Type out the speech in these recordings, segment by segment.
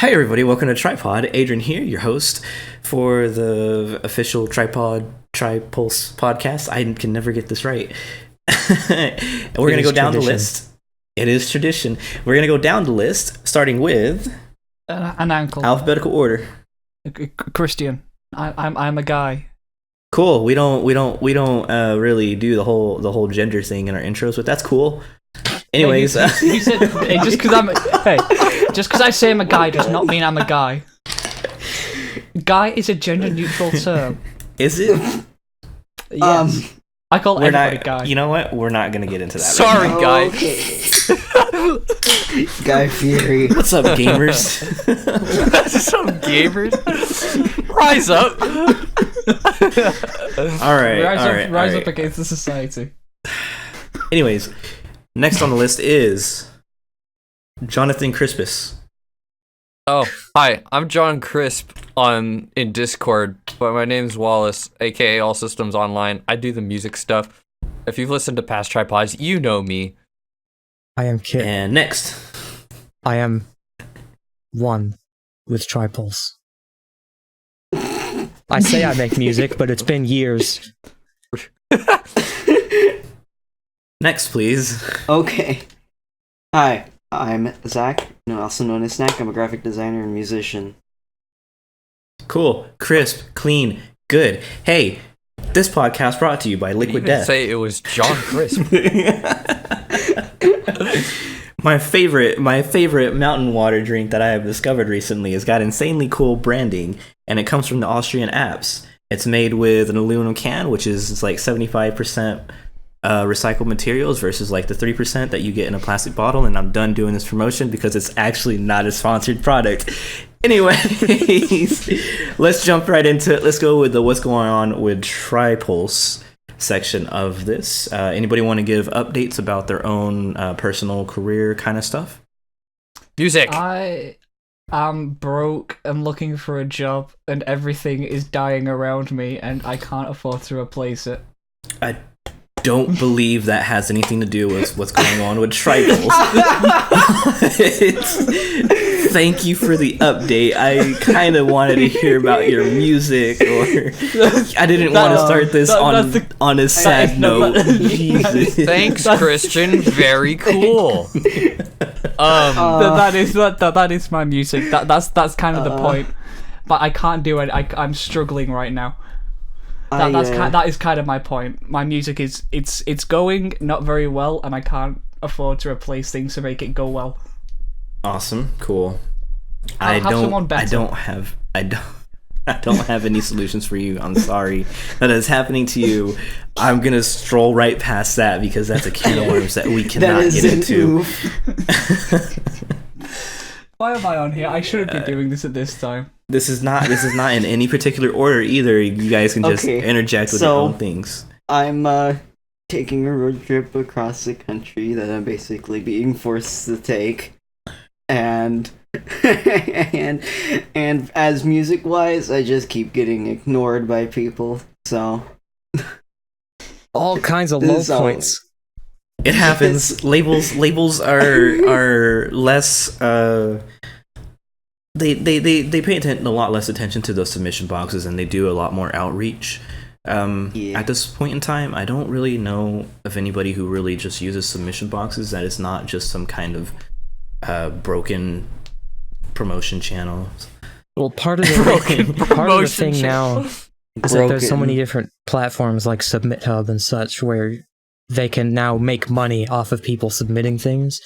Hey everybody, welcome to Tripod. Adrian here, your host for the official Tripulse podcast. I can never get this right. And we're going to go down the list. It is tradition. We're going to go down the list, starting with an ankle. Alphabetical order. Christian. I'm a guy. Cool. We don't really do the whole gender thing in our intros, but that's cool. Anyways, you said just because I say I'm a guy does not mean I'm a guy. Guy is a gender neutral term. Is it? Yes. I call everybody guy. You know what? We're not gonna get into that. Sorry, right guy. Guy Fury. What's up, gamers? Some gamers. Rise up. All right. Rise up against the society. Anyways, next on the list is Jonathan Crispus. Oh, hi. I'm John Crisp in Discord, but my name's Wallace, aka All Systems Online. I do the music stuff. If you've listened to past tripods, you know me. I am Kit. And next, I am one with Tripulse. I say I make music, but it's been years. Next, please. Okay. Hi, I'm Zach, also known as Snack. I'm a graphic designer and musician. Cool, crisp, clean, good. Hey, this podcast brought to you by Liquid Death. Say it was John Crisp. My favorite mountain water drink that I have discovered recently has got insanely cool branding, and it comes from the Austrian Alps. It's made with an aluminum can, which is like 75% recycled materials versus like the 3% that you get in a plastic bottle. And I'm done doing this promotion because it's actually not a sponsored product. Anyways, let's jump right into it. Let's go with the what's going on with Tripulse section of this. Anybody want to give updates about their own personal career kind of stuff? Music. I am broke and looking for a job, and everything is dying around me, and I can't afford to replace it. I don't believe that has anything to do with what's going on with Tripulse. Thank you for the update. I kind of wanted to hear about your music, or I didn't want to start this on a sad note. Jesus. Thanks, Christian. Very cool. That is my music. That's kind of the point. But I can't do it. I'm struggling right now. That is kind of my point. My music is it's going not very well, and I can't afford to replace things to make it go well. Awesome, cool. I don't have any solutions for you. I'm sorry that is happening to you. I'm gonna stroll right past that because that's a can of worms that we cannot get into. Why am I on here? I shouldn't be doing this at this time. This is not in any particular order either. You guys can just interject with your own things. I'm taking a road trip across the country that I'm basically being forced to take, and and as music wise, I just keep getting ignored by people. So all kinds of low points. It happens. Labels are less. They pay a lot less attention to those submission boxes, and they do a lot more outreach. At this point in time, I don't really know of anybody who really just uses submission boxes. That is not just some kind of broken promotion channel. Well, part of the thing now is that there's so many different platforms like Submit Hub and such where they can now make money off of people submitting things.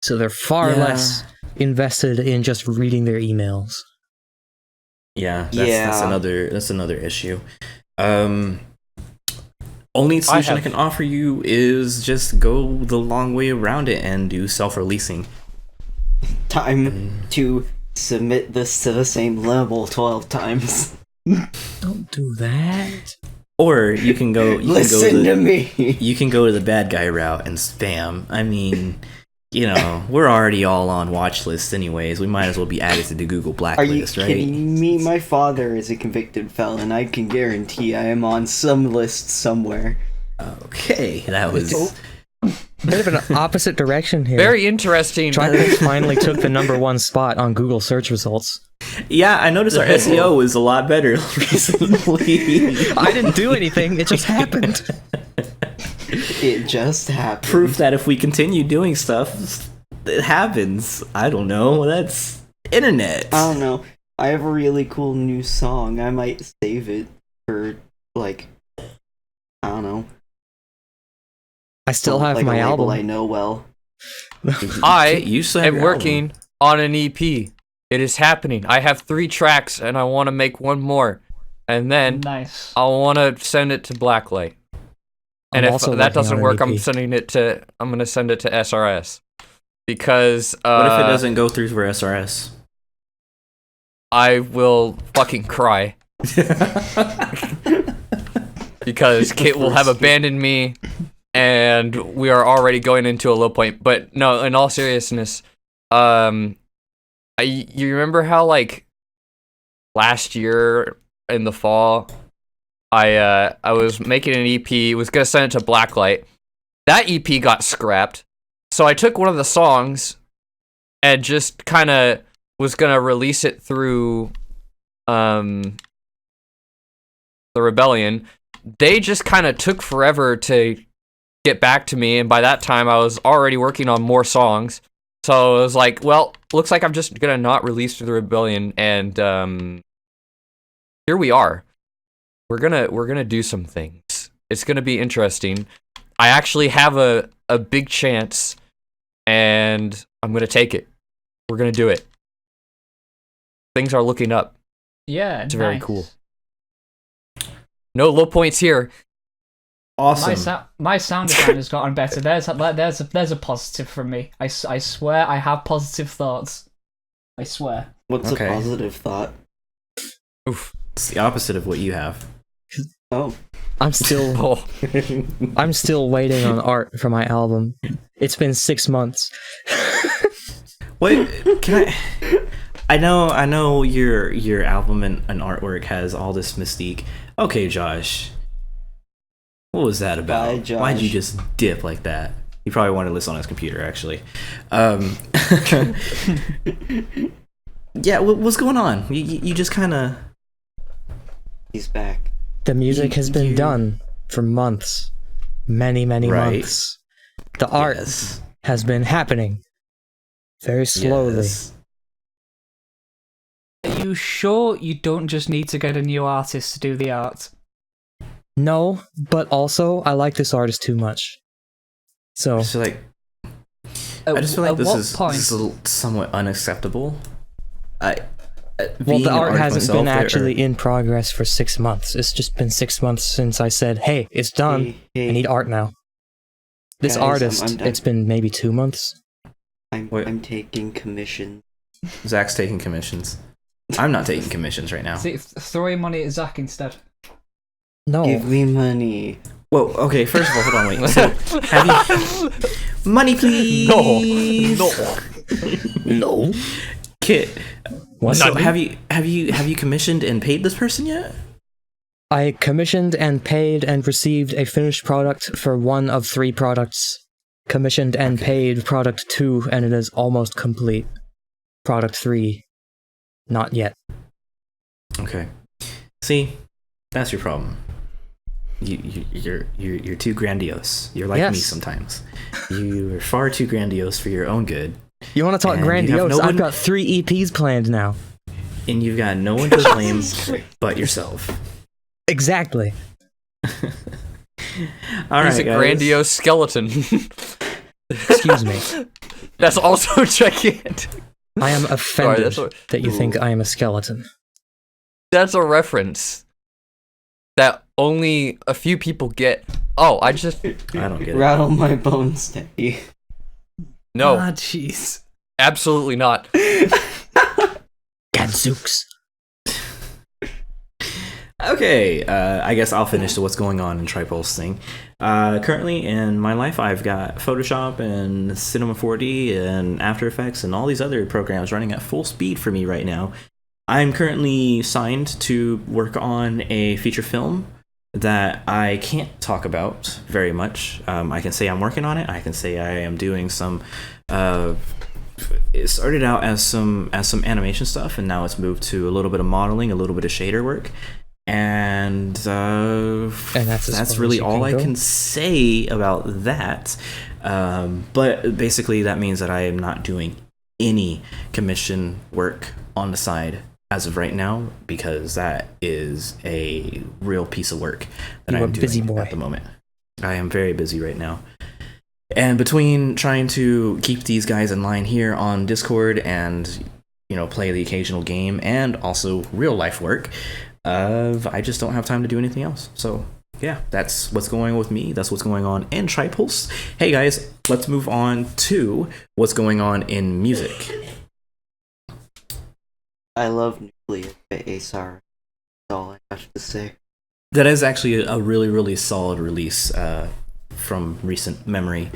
So they're far less invested in just reading their emails. That's another issue. Only solution I can offer you is just go the long way around it and do self-releasing. Time to submit this to the same level 12 times. Don't do that. Or you can go. Listen to me. You can go to the bad guy route and spam. I mean, we're already all on watch lists anyways. We might as well be added to the Google blacklist, right? Are you kidding me? My father is a convicted felon. I can guarantee I am on some list somewhere. Okay, that was Bit of an opposite direction here. Very interesting. Tripulse finally took the #1 spot on Google search results. Yeah, I noticed our SEO was a lot better recently. I didn't do anything. It just happened. It just happened. Proof that if we continue doing stuff, it happens. I don't know. That's internet. I don't know. I have a really cool new song. I might save it for, like, I don't know. I still have like my a label album. I know well. I still have am your working on an EP. It is happening. I have 3 tracks, and I want to make one more, and then Nice. I want to send it to Blacklight. And if that doesn't work, I'm gonna send it to SRS, because what if it doesn't go through for SRS? I will fucking cry because Kit will have abandoned me, and we are already going into a low point. But no, in all seriousness, you remember how like last year in the fall, I was making an EP, was gonna send it to Blacklight. That EP got scrapped, so I took one of the songs and just kind of was gonna release it through the Rebellion. They just kind of took forever to get back to me, and by that time I was already working on more songs. So I was like, well, looks like I'm just gonna not release through the Rebellion, and here we are. We're gonna do some things. It's gonna be interesting. I actually have a big chance, and I'm gonna take it. We're gonna do it. Things are looking up. Yeah, It's very cool. No low points here. Awesome. My sound design has gotten better. There's a positive from me. I swear I have positive thoughts. I swear. What's Okay. a positive thought? Oof. It's the opposite of what you have. Oh. I'm still Oh. I'm still waiting on art for my album. It's been 6 months. Wait, can I know your album and artwork has all this mystique. Okay, Josh. What was that about? Bye, Josh. Why'd you just dip like that? He probably wanted to listen on his computer, actually. Yeah, what's going on? You just kind of... He's back. The music has been done for months. Many Right. months. The art Yes. has been happening. Very slowly. Yes. Are you sure you don't just need to get a new artist to do the art? No, but also I like this artist too much. So I just feel like this is somewhat unacceptable. well, being the an art artist hasn't myself, been there are- actually in progress for 6 months. It's just been 6 months since I said, "Hey, it's done. Hey, I need art now." This Guys, artist, I'm done. it's been maybe 2 months. Wait. I'm taking commission. Zach's taking commissions. I'm not taking commissions right now. See, throw your money at Zach instead. No, Give me money. Whoa, okay, first of all, hold on, wait. So, have you... Money, please! no. Kit, What? so have you commissioned and paid this person yet? I commissioned and paid and received a finished product for 1 of 3 products. Commissioned and paid product 2, and it is almost complete. Product 3, not yet. Okay. See, that's your problem. You're too grandiose. You're like me Yes. sometimes. You're far too grandiose for your own good, You want to talk And you have grandiose? no one- I've got 3 EPs planned now. and you've got no one to blame but yourself. Exactly. All right, He's a guys. grandiose skeleton. Excuse me. That's also gigantic. I am offended that's what- that you think I am a skeleton. That's a reference that only a few people get. Oh, I just I don't get it. Rattle my bones, Daddy. no, jeez. absolutely not. Gadzooks. Okay, I guess I'll finish to what's going on in Tripulse thing. Currently in my life, I've got Photoshop and Cinema 4D and After Effects and all these other programs running at full speed for me right now. I'm currently signed to work on a feature film that I can't talk about very much. I can say I'm working on it. I can say I am doing some. It started out as some animation stuff, and now it's moved to a little bit of modeling, a little bit of shader work, and that's really all I can say about that. But basically, that means that I am not doing any commission work on the side as of right now, because that is a real piece of work that I'm doing at the moment. I am very busy right now. And between trying to keep these guys in line here on Discord and, play the occasional game and also real life work, I just don't have time to do anything else. So yeah, that's what's going on with me. That's what's going on in Tripulse. Hey guys, let's move on to what's going on in music. I love Nuclear by ASAR. That's all I have to say. That is actually a really, really solid release from recent memory.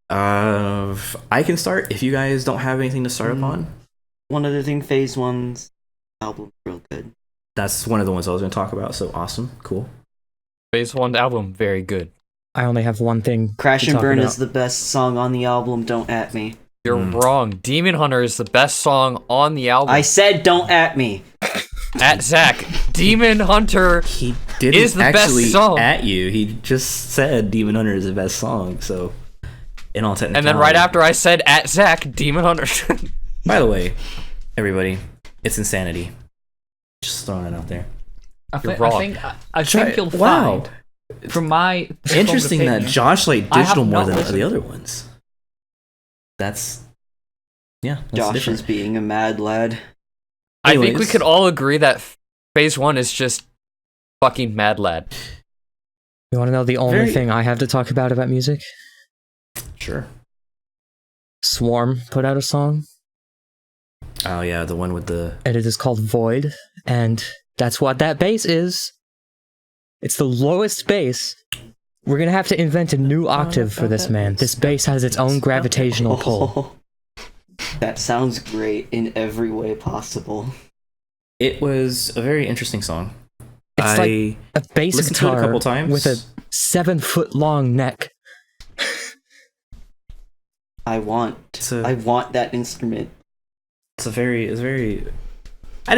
I can start if you guys don't have anything to start upon. One other thing, Phase 1's album real good. That's one of the ones I was going to talk about, so awesome, cool. Phase 1 album, very good. I only have one thing. Crash and Burn is the best song on the album, don't at me. You're wrong. Demon Hunter is the best song on the album. I said don't at me. At Zach. Demon Hunter he didn't is the actually best song. At you. He just said Demon Hunter is the best song, so in all technicality. And then right after I said at Zach, Demon Hunter. By the way, everybody, it's insanity. Just throwing it out there. I think you'll wow. find from my interesting opinion, that Josh liked digital more than listened. the other ones. That's Josh different. is being a mad lad. I think we could all agree that Phase 1 is just fucking mad lad. You want to know the only thing I have to talk about music? Sure. Swarm put out a song. Oh yeah, the one with the... And it is called Void, and that's what that bass is. It's the lowest bass. We're gonna have to invent a new octave for this, man. This bass has its own gravitational pull. That sounds great in every way possible. It was a very interesting song. It's like a bass listened to it guitar a couple times with a 7-foot-long neck. I want that instrument. It's very. I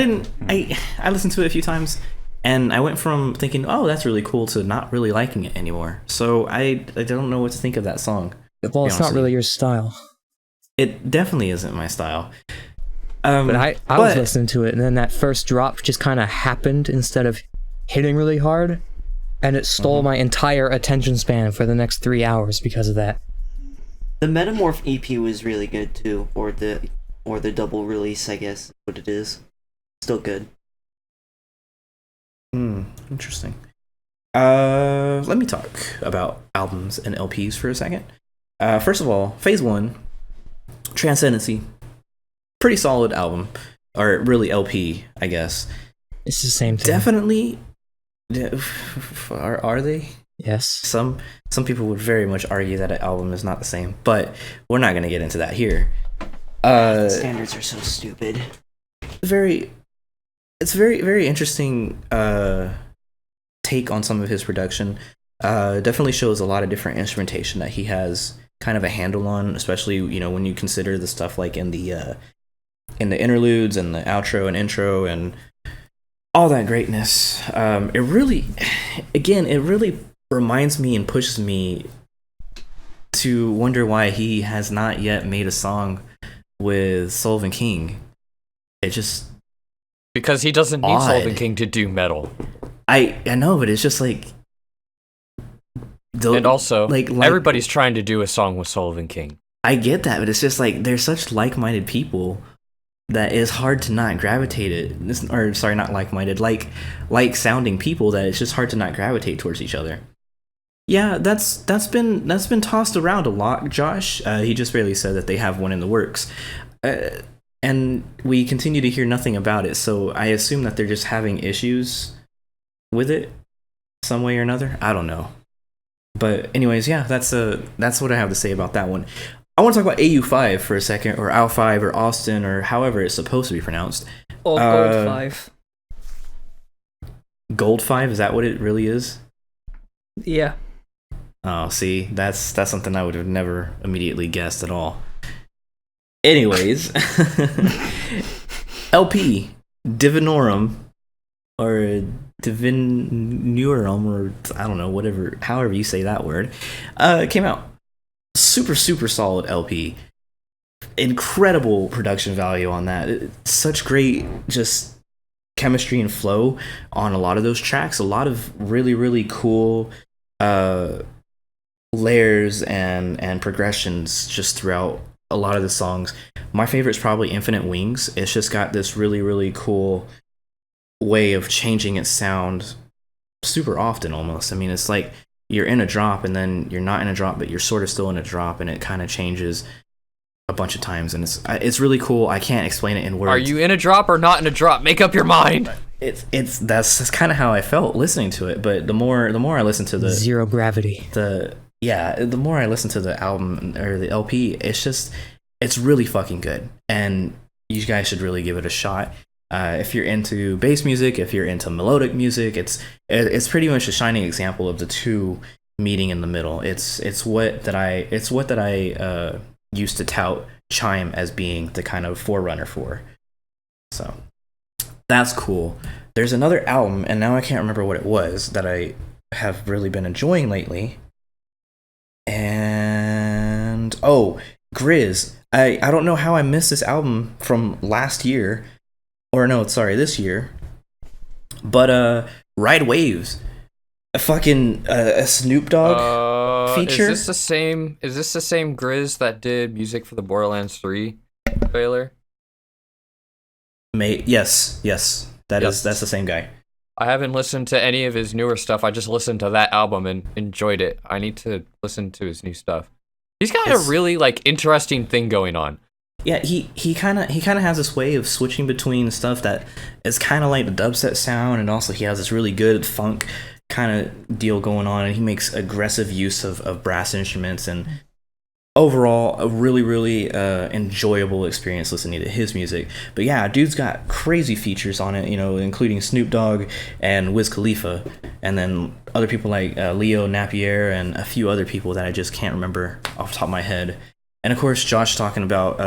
listened to it a few times, and I went from thinking, oh, that's really cool, to not really liking it anymore. So I don't know what to think of that song. Well, it's not really your style. It definitely isn't my style. But I was listening to it, and then that first drop just kind of happened instead of hitting really hard, and it stole my entire attention span for the next 3 hours because of that. The Metamorph EP was really good too, or the double release, I guess, what it is. Still good. Interesting. Let me talk about albums and LPs for a second. First of all, Phase 1, Transcendency. Pretty solid album. Or really LP, I guess. It's the same thing. Definitely. Are they? Yes. Some people would very much argue that an album is not the same, but we're not going to get into that here. Standards are so stupid. It's very interesting take on some of his production. Definitely shows a lot of different instrumentation that he has kind of a handle on, especially when you consider the stuff like in the interludes and the outro and intro and all that greatness. It really reminds me and pushes me to wonder why he has not yet made a song with Sullivan King. It just because he doesn't need Sullivan King to do metal. I know, but it's just like and also like everybody's trying to do a song with Sullivan King. I get that, but it's just like they're such like-minded people that it's hard to not gravitate it. Or sorry, not like-minded, like sounding people that it's just hard to not gravitate towards each other. Yeah, that's been tossed around a lot, Josh. He just barely said that they have one in the works. And we continue to hear nothing about it, so I assume that they're just having issues with it some way or another. I don't know. But anyways, yeah, that's what I have to say about that one. I want to talk about AU5 for a second, or AU5, or Austin, or however it's supposed to be pronounced. Or Gold 5. Gold 5, is that what it really is? Yeah. Oh, see, that's something I would have never immediately guessed at all. Anyways, LP Divinorum or Divinorum, or I don't know, whatever, however you say that word, came out. Super solid LP. Incredible production value on that. Such great just chemistry and flow on a lot of those tracks. A lot of really cool layers and progressions just throughout a lot of the songs. My favorite is probably Infinite Wings. It's just got this really cool way of changing its sound super often almost. I mean, it's like you're in a drop and then you're not in a drop, but you're sort of still in a drop, and it kind of changes a bunch of times, and it's really cool. I can't explain it in words. Are you in a drop or not in a drop? Make up your mind. That's kind of how I felt listening to it. But the more I listen to the Zero Gravity, the more I listen to the album or the LP, it's really fucking good, and you guys should really give it a shot. If you're into bass music, if you're into melodic music, it's pretty much a shining example of the two meeting in the middle. It's what I used to tout Chime as being the kind of forerunner for. So that's cool. There's another album, and now I can't remember what it was, that I have really been enjoying lately. And Grizz. I don't know how I missed this album from last year. Or no, sorry, this year. But Ride Waves, a fucking a Snoop Dogg feature. Is this the same Grizz that did music for the Borderlands 3 trailer? Yes. That's the same guy. I haven't listened to any of his newer stuff. I just listened to that album and enjoyed it. I need to listen to his new stuff. He's got a really interesting thing going on. Yeah, he kind of has this way of switching between stuff that is kind of like the dubstep sound, and also he has this really good funk kind of deal going on, and he makes aggressive use of brass instruments, and overall a really enjoyable experience listening to his music. But yeah, dude's got crazy features on it, including Snoop Dogg and Wiz Khalifa, and then other people like Leo Napier and a few other people that I just can't remember off the top of my head. And of course, Josh talking about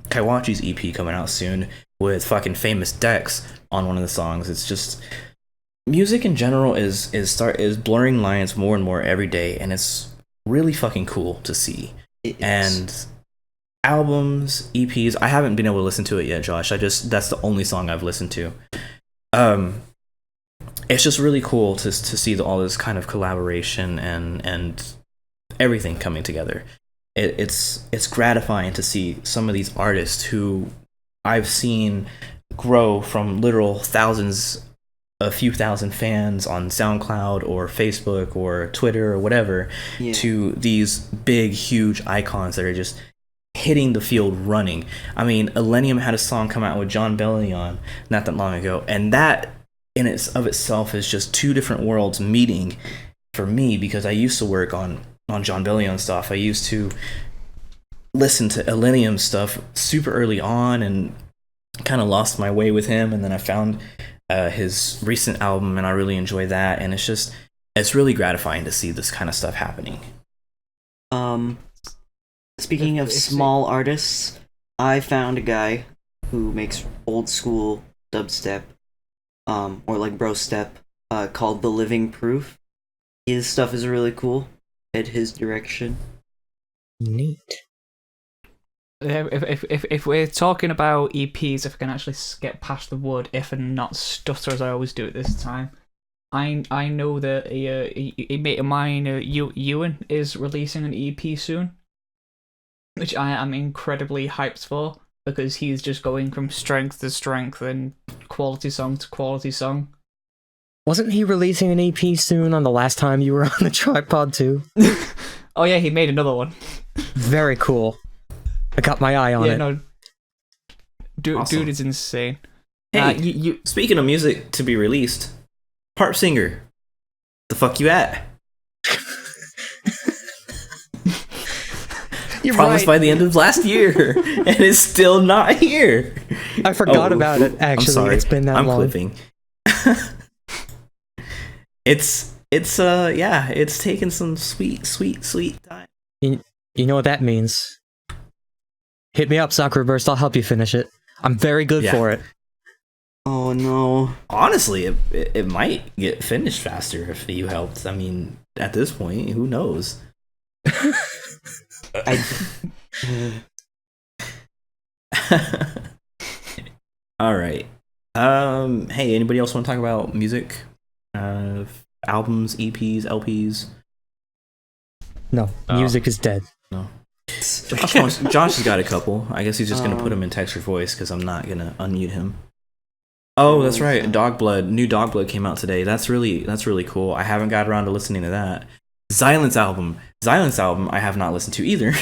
Kaiwachi's EP coming out soon with fucking Famous Dex on one of the songs. It's just, music in general is blurring lines more and more every day, and it's really fucking cool to see. And albums, EPs, I haven't been able to listen to it yet, Josh. That's the only song I've listened to. It's just really cool to see all this kind of collaboration and everything coming together. It's gratifying to see some of these artists who I've seen grow from literal a few thousand fans on SoundCloud or Facebook or Twitter or whatever, to these big, huge icons that are just hitting the field running. I mean, Illenium had a song come out with John Bellion not that long ago, and that in itself is just two different worlds meeting for me, because I used to work on John Bellion stuff. I used to listen to Illenium stuff super early on and kind of lost my way with him, and then I found his recent album and I really enjoy that, and it's really gratifying to see this kind of stuff happening. Speaking of small artists, I found a guy who makes old school dubstep, or like bro step, called The Living Proof. His stuff is really cool. Head his direction. Neat. If we're talking about EPs, if I can actually get past the word if and not stutter as I always do at this time, I know that a mate of mine, Ewan, is releasing an EP soon, which I am incredibly hyped for, because he's just going from strength to strength and quality song to quality song. Wasn't he releasing an EP soon on the last time you were on the tripod too? Oh yeah, he made another one. Very cool. I got my eye on it. No, dude, Awesome. Dude is insane. Hey, speaking of music to be released, Harp Singer, the fuck you at? You're Promised by the end of last year, and it's still not here. I forgot about it. Actually, I'm sorry. It's been that I'm long. clipping. It's it's taken some sweet time. You know what that means. Hit me up, Sakura Burst. I'll help you finish it. I'm very good for it. Oh no. Honestly, it might get finished faster if you helped. I mean, at this point, who knows? All right. Hey, anybody else want to talk about music? Albums, EPs, LPs? No, music is dead. No. Josh has got a couple. I guess he's just gonna put him in text or voice because I'm not gonna unmute him. Oh, that's right. New Dogblood came out today. That's really cool. I haven't got around to listening to that. Silence album, I have not listened to either.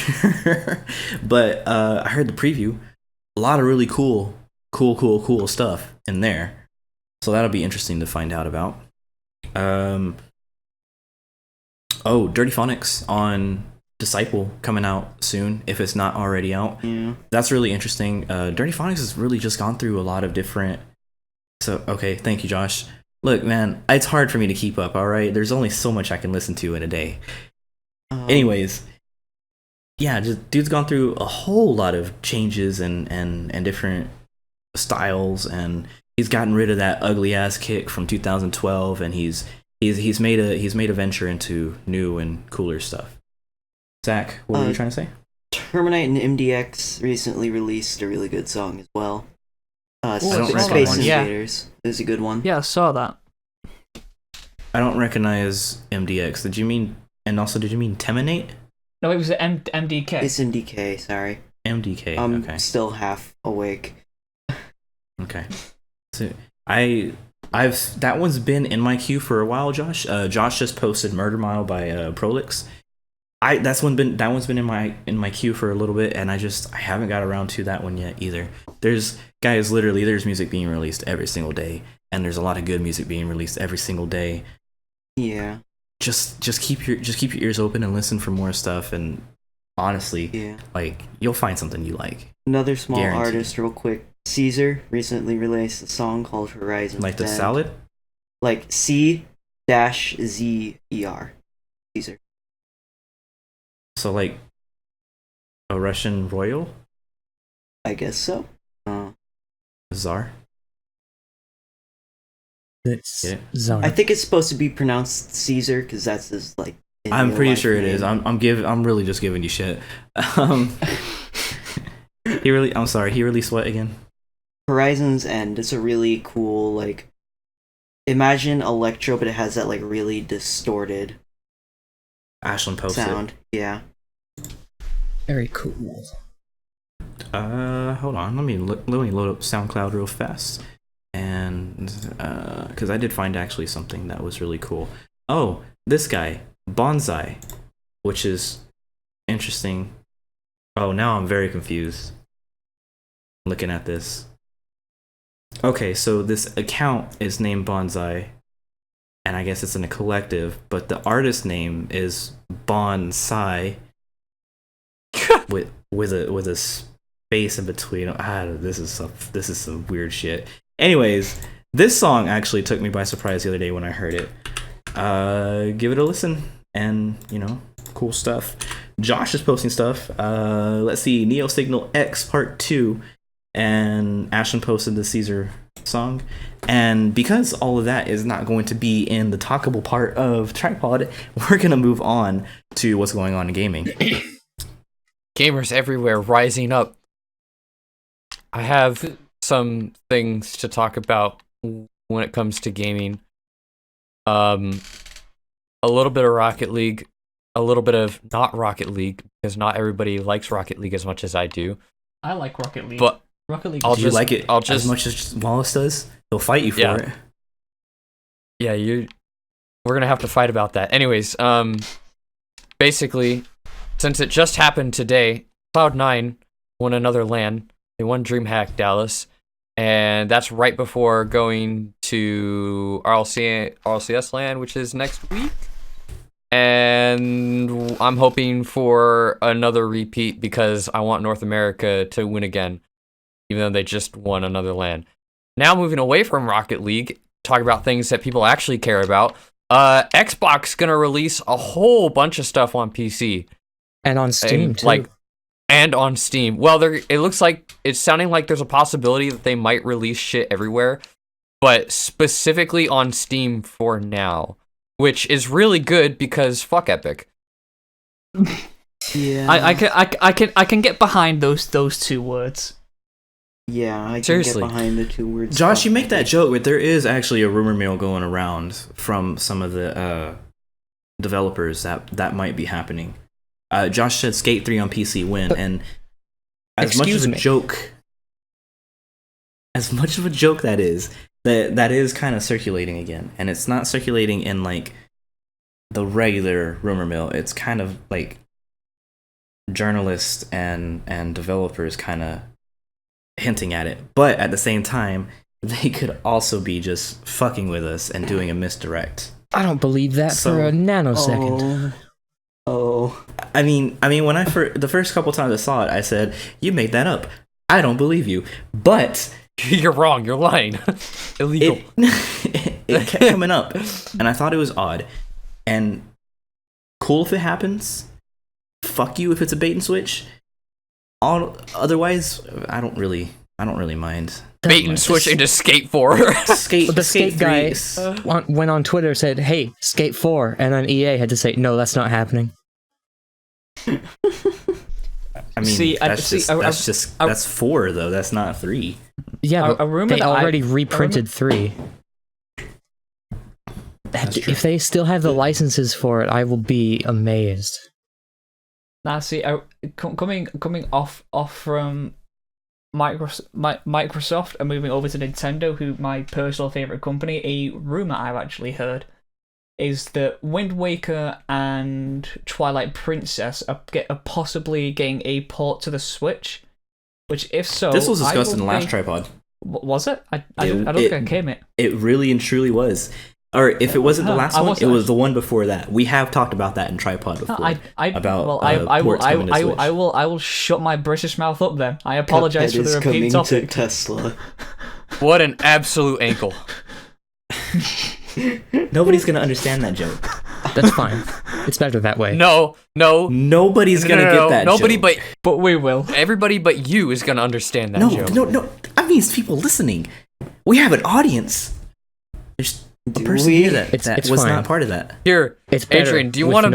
But I heard the preview. A lot of really cool stuff in there. So that'll be interesting to find out about. Dirty Phonics on Disciple coming out soon, if it's not already out. Yeah. That's really interesting. Dirty Phonics has really just gone through a lot of different... So, okay, thank you, Josh. Look, man, it's hard for me to keep up, alright? There's only so much I can listen to in a day. Anyways, yeah, just dude's gone through a whole lot of changes and different styles, and he's gotten rid of that ugly ass kick from 2012, and he's made a venture into new and cooler stuff. Zach, what were you trying to say? Terminite and MDX recently released a really good song as well. Space Invaders is a good one. Yeah, I saw that. I don't recognize MDX. Did you mean Teminate? No, it was MDK. It's MDK, sorry. MDK, I'm okay. still half awake. Okay. So that one's been in my queue for a while, Josh. Josh just posted Murder Mile by Prolix. That one's been in my queue for a little bit, and I haven't got around to that one yet either. There's music being released every single day, and there's a lot of good music being released every single day. Yeah. Just keep your ears open and listen for more stuff, and honestly, like, you'll find something you like. Another small artist, real quick. Caesar recently released a song called Horizon. Like the salad? Like C-Z-E-R. Caesar. So like a Russian royal? I guess so. Czar? It's Czar. I think it's supposed to be pronounced Caesar because that's his like. I'm pretty sure it is. I'm really just giving you shit. He released what again? Horizon's End. It's a really cool, like, imagine electro, but it has that like really distorted Ashland posted sound. Yeah. Very cool. Hold on. Let me load up SoundCloud real fast, and because I did find actually something that was really cool. Oh, this guy Bonsai, which is interesting. Oh, now I'm very confused looking at this. Okay, so this account is named Bonsai, and I guess it's in a collective, but the artist name is Bonsai with a space in between. This is some weird shit. Anyways, this song actually took me by surprise the other day when I heard it. Give it a listen, and cool stuff. Josh is posting stuff. Let's see, Neo Signal X Part 2, and Ashton posted the Caesar song. And because all of that is not going to be in the talkable part of Tripod, we're going to move on to what's going on in gaming. Gamers everywhere rising up. I have some things to talk about when it comes to gaming. A little bit of Rocket League, a little bit of not Rocket League, because not everybody likes Rocket League as much as I do. I like Rocket League. But Rocket League. Do you like it as much as Wallace does? He'll fight you for it. Yeah, we're gonna have to fight about that. Anyways, basically, since it just happened today, Cloud9 won another LAN. They won DreamHack Dallas, and that's right before going to RLCS LAN, which is next week. And I'm hoping for another repeat because I want North America to win again, even though they just won another LAN. Now moving away from Rocket League, talk about things that people actually care about. Xbox gonna release a whole bunch of stuff on PC and on Steam and, too. And on Steam. Well, it looks like it's sounding like there's a possibility that they might release shit everywhere, but specifically on Steam for now, which is really good because fuck Epic. Yeah. I can get behind those 2 words. Yeah, I can Seriously. get behind the 2 words. Josh, you make that joke, but there is actually a rumor mill going around from some of the developers that might be happening. Josh said Skate 3 on PC win, and as much of a joke that is kind of circulating again, and it's not circulating in like the regular rumor mill. It's kind of like journalists and developers kind of hinting at it, but at the same time they could also be just fucking with us and doing a misdirect. I don't believe that for a nanosecond. I mean when the first couple times I saw it, I said, you made that up, I don't believe you, but You're wrong, you're lying. Illegal. It kept coming up, and I thought it was odd. And cool if it happens, fuck you if it's a bait and switch. Otherwise, I don't really mind. Bait and switch into Skate 4. The Skate guy went on Twitter, said, "Hey, Skate 4," and then EA had to say, "No, that's not happening." I mean, that's 4 though. That's not 3. Yeah, but they already reprinted 3. If they still have the licenses for it, I will be amazed. Now, see, coming off from Microsoft and moving over to Nintendo, who my personal favorite company, a rumor I've actually heard is that Wind Waker and Twilight Princess are possibly getting a port to the Switch. Which, if so, this was discussed in the last tripod. Was it? I don't think I came it. It really and truly was. Or if it wasn't the last one, it was the one before that. We have talked about that in tripod before. I will shut my British mouth up then. I apologize for the repeat topic. To Tesla. What an absolute ankle. Nobody's gonna understand that joke. That's fine. It's better that way. No. Nobody's gonna get that Nobody joke. But we will. Everybody but you is gonna understand that joke. No. I mean, it's people listening. We have an audience. There's a person here that was not part of that. Here, it's Adrian, do you want to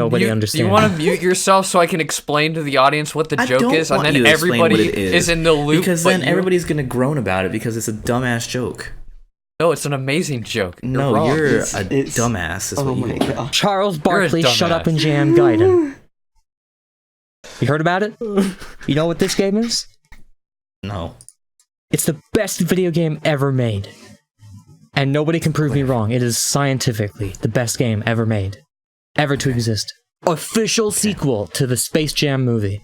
mute yourself so I can explain to the audience what the joke is, and then everybody is in the loop? Because then everybody's gonna groan about it because it's a dumbass joke. No, it's an amazing joke. You're a dumbass. Is what you are. Charles Barkley, shut up and jam Gaiden. You heard about it? You know what this game is? No. It's the best video game ever made. And nobody can prove me wrong. It is scientifically the best game ever made. Ever to exist. Official sequel to the Space Jam movie.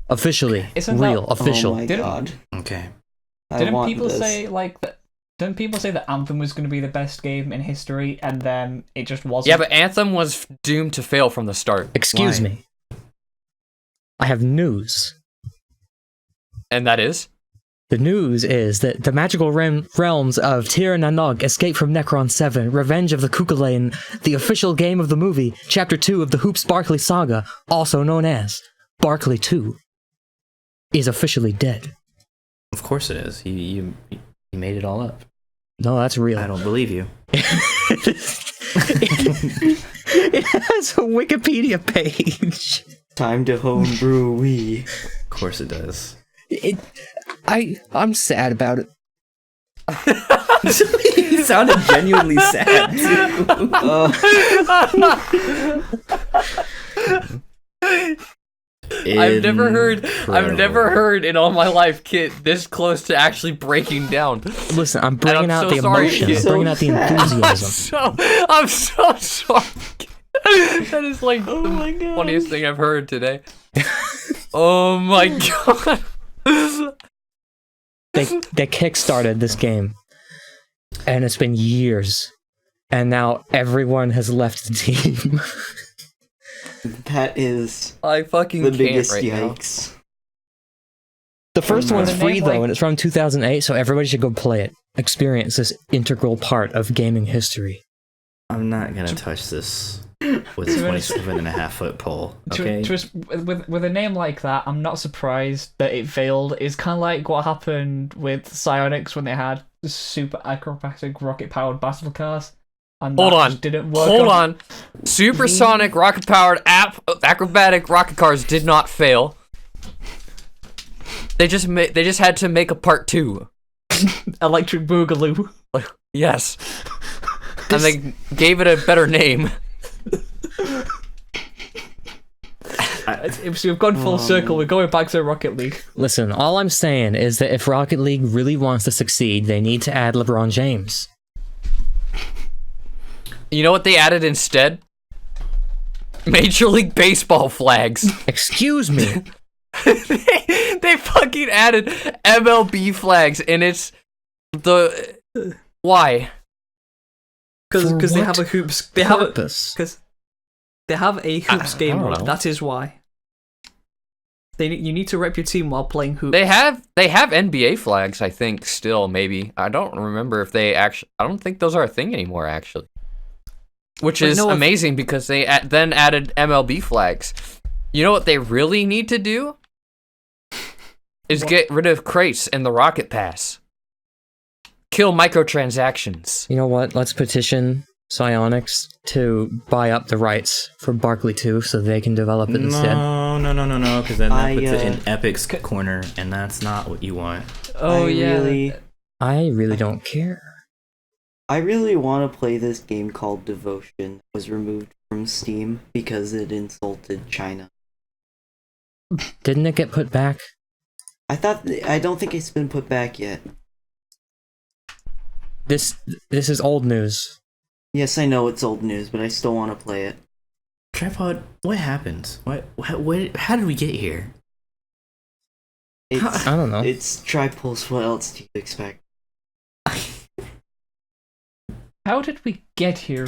Officially. Official. Oh my god. Okay. Didn't people say that Anthem was going to be the best game in history, and then it just wasn't? Yeah, but Anthem was doomed to fail from the start. Excuse me. I have news. And that is? The news is that the magical realms of Tir na Nog Escape from Necron 7, Revenge of the Kukulain, the official game of the movie, Chapter 2 of the Hoops Barkley saga, also known as Barkley 2, is officially dead. Of course it is. You made it all up. No, that's real. I don't believe you. It has a Wikipedia page. Time to homebrew Wii. Of course it does. I'm sad about it. He sounded genuinely sad too. I've never heard in all my life Kit this close to actually breaking down. Listen, I'm bringing out the emotion. I'm bringing out the enthusiasm. I'm so sorry. That is like the funniest thing I've heard today. Oh my god. They kickstarted this game, and it's been years, and now everyone has left the team. That is I fucking the can't biggest right yikes. Now. The first one's free though, and it's from 2008, so everybody should go play it. Experience this integral part of gaming history. I'm not gonna touch this with a 27.5-foot pole. Okay. Just with a name like that, I'm not surprised that it failed. It's kind of like what happened with Psionics when they had super acrobatic rocket-powered battle cars. And Hold that on. just didn't work. Hold on. Supersonic rocket-powered acrobatic rocket cars did not fail. They just had to make a part 2. Electric Boogaloo. Yes. And they gave it a better name. So we've gone full circle. We're going back to Rocket League. Listen, all I'm saying is that if Rocket League really wants to succeed, they need to add LeBron James. You know what they added instead? Major League Baseball flags. Excuse me. they fucking added MLB flags, and it's the why? Because they have a hoops. They have purpose? because they have a hoops game don't mode. know. That is why. You need to rep your team while playing hoops. They have NBA flags, I think. Still, maybe I don't remember if they actually. I don't think those are a thing anymore, actually. Which is amazing because they then added MLB flags. You know what they really need to do? Is get rid of crates in the Rocket Pass. Kill microtransactions. You know what? Let's petition Psionics to buy up the rights for Barkley 2 so they can develop it instead. No, because then that puts it in Epic's corner, and that's not what you want. Oh, I really don't care. I really want to play this game called Devotion. It was removed from Steam because it insulted China. Didn't it get put back? I don't think it's been put back yet. This is old news. Yes, I know it's old news, but I still want to play it. Tripod, what happened? How did we get here? It's, I don't know. It's Tripulse. What else do you expect? How did we get here?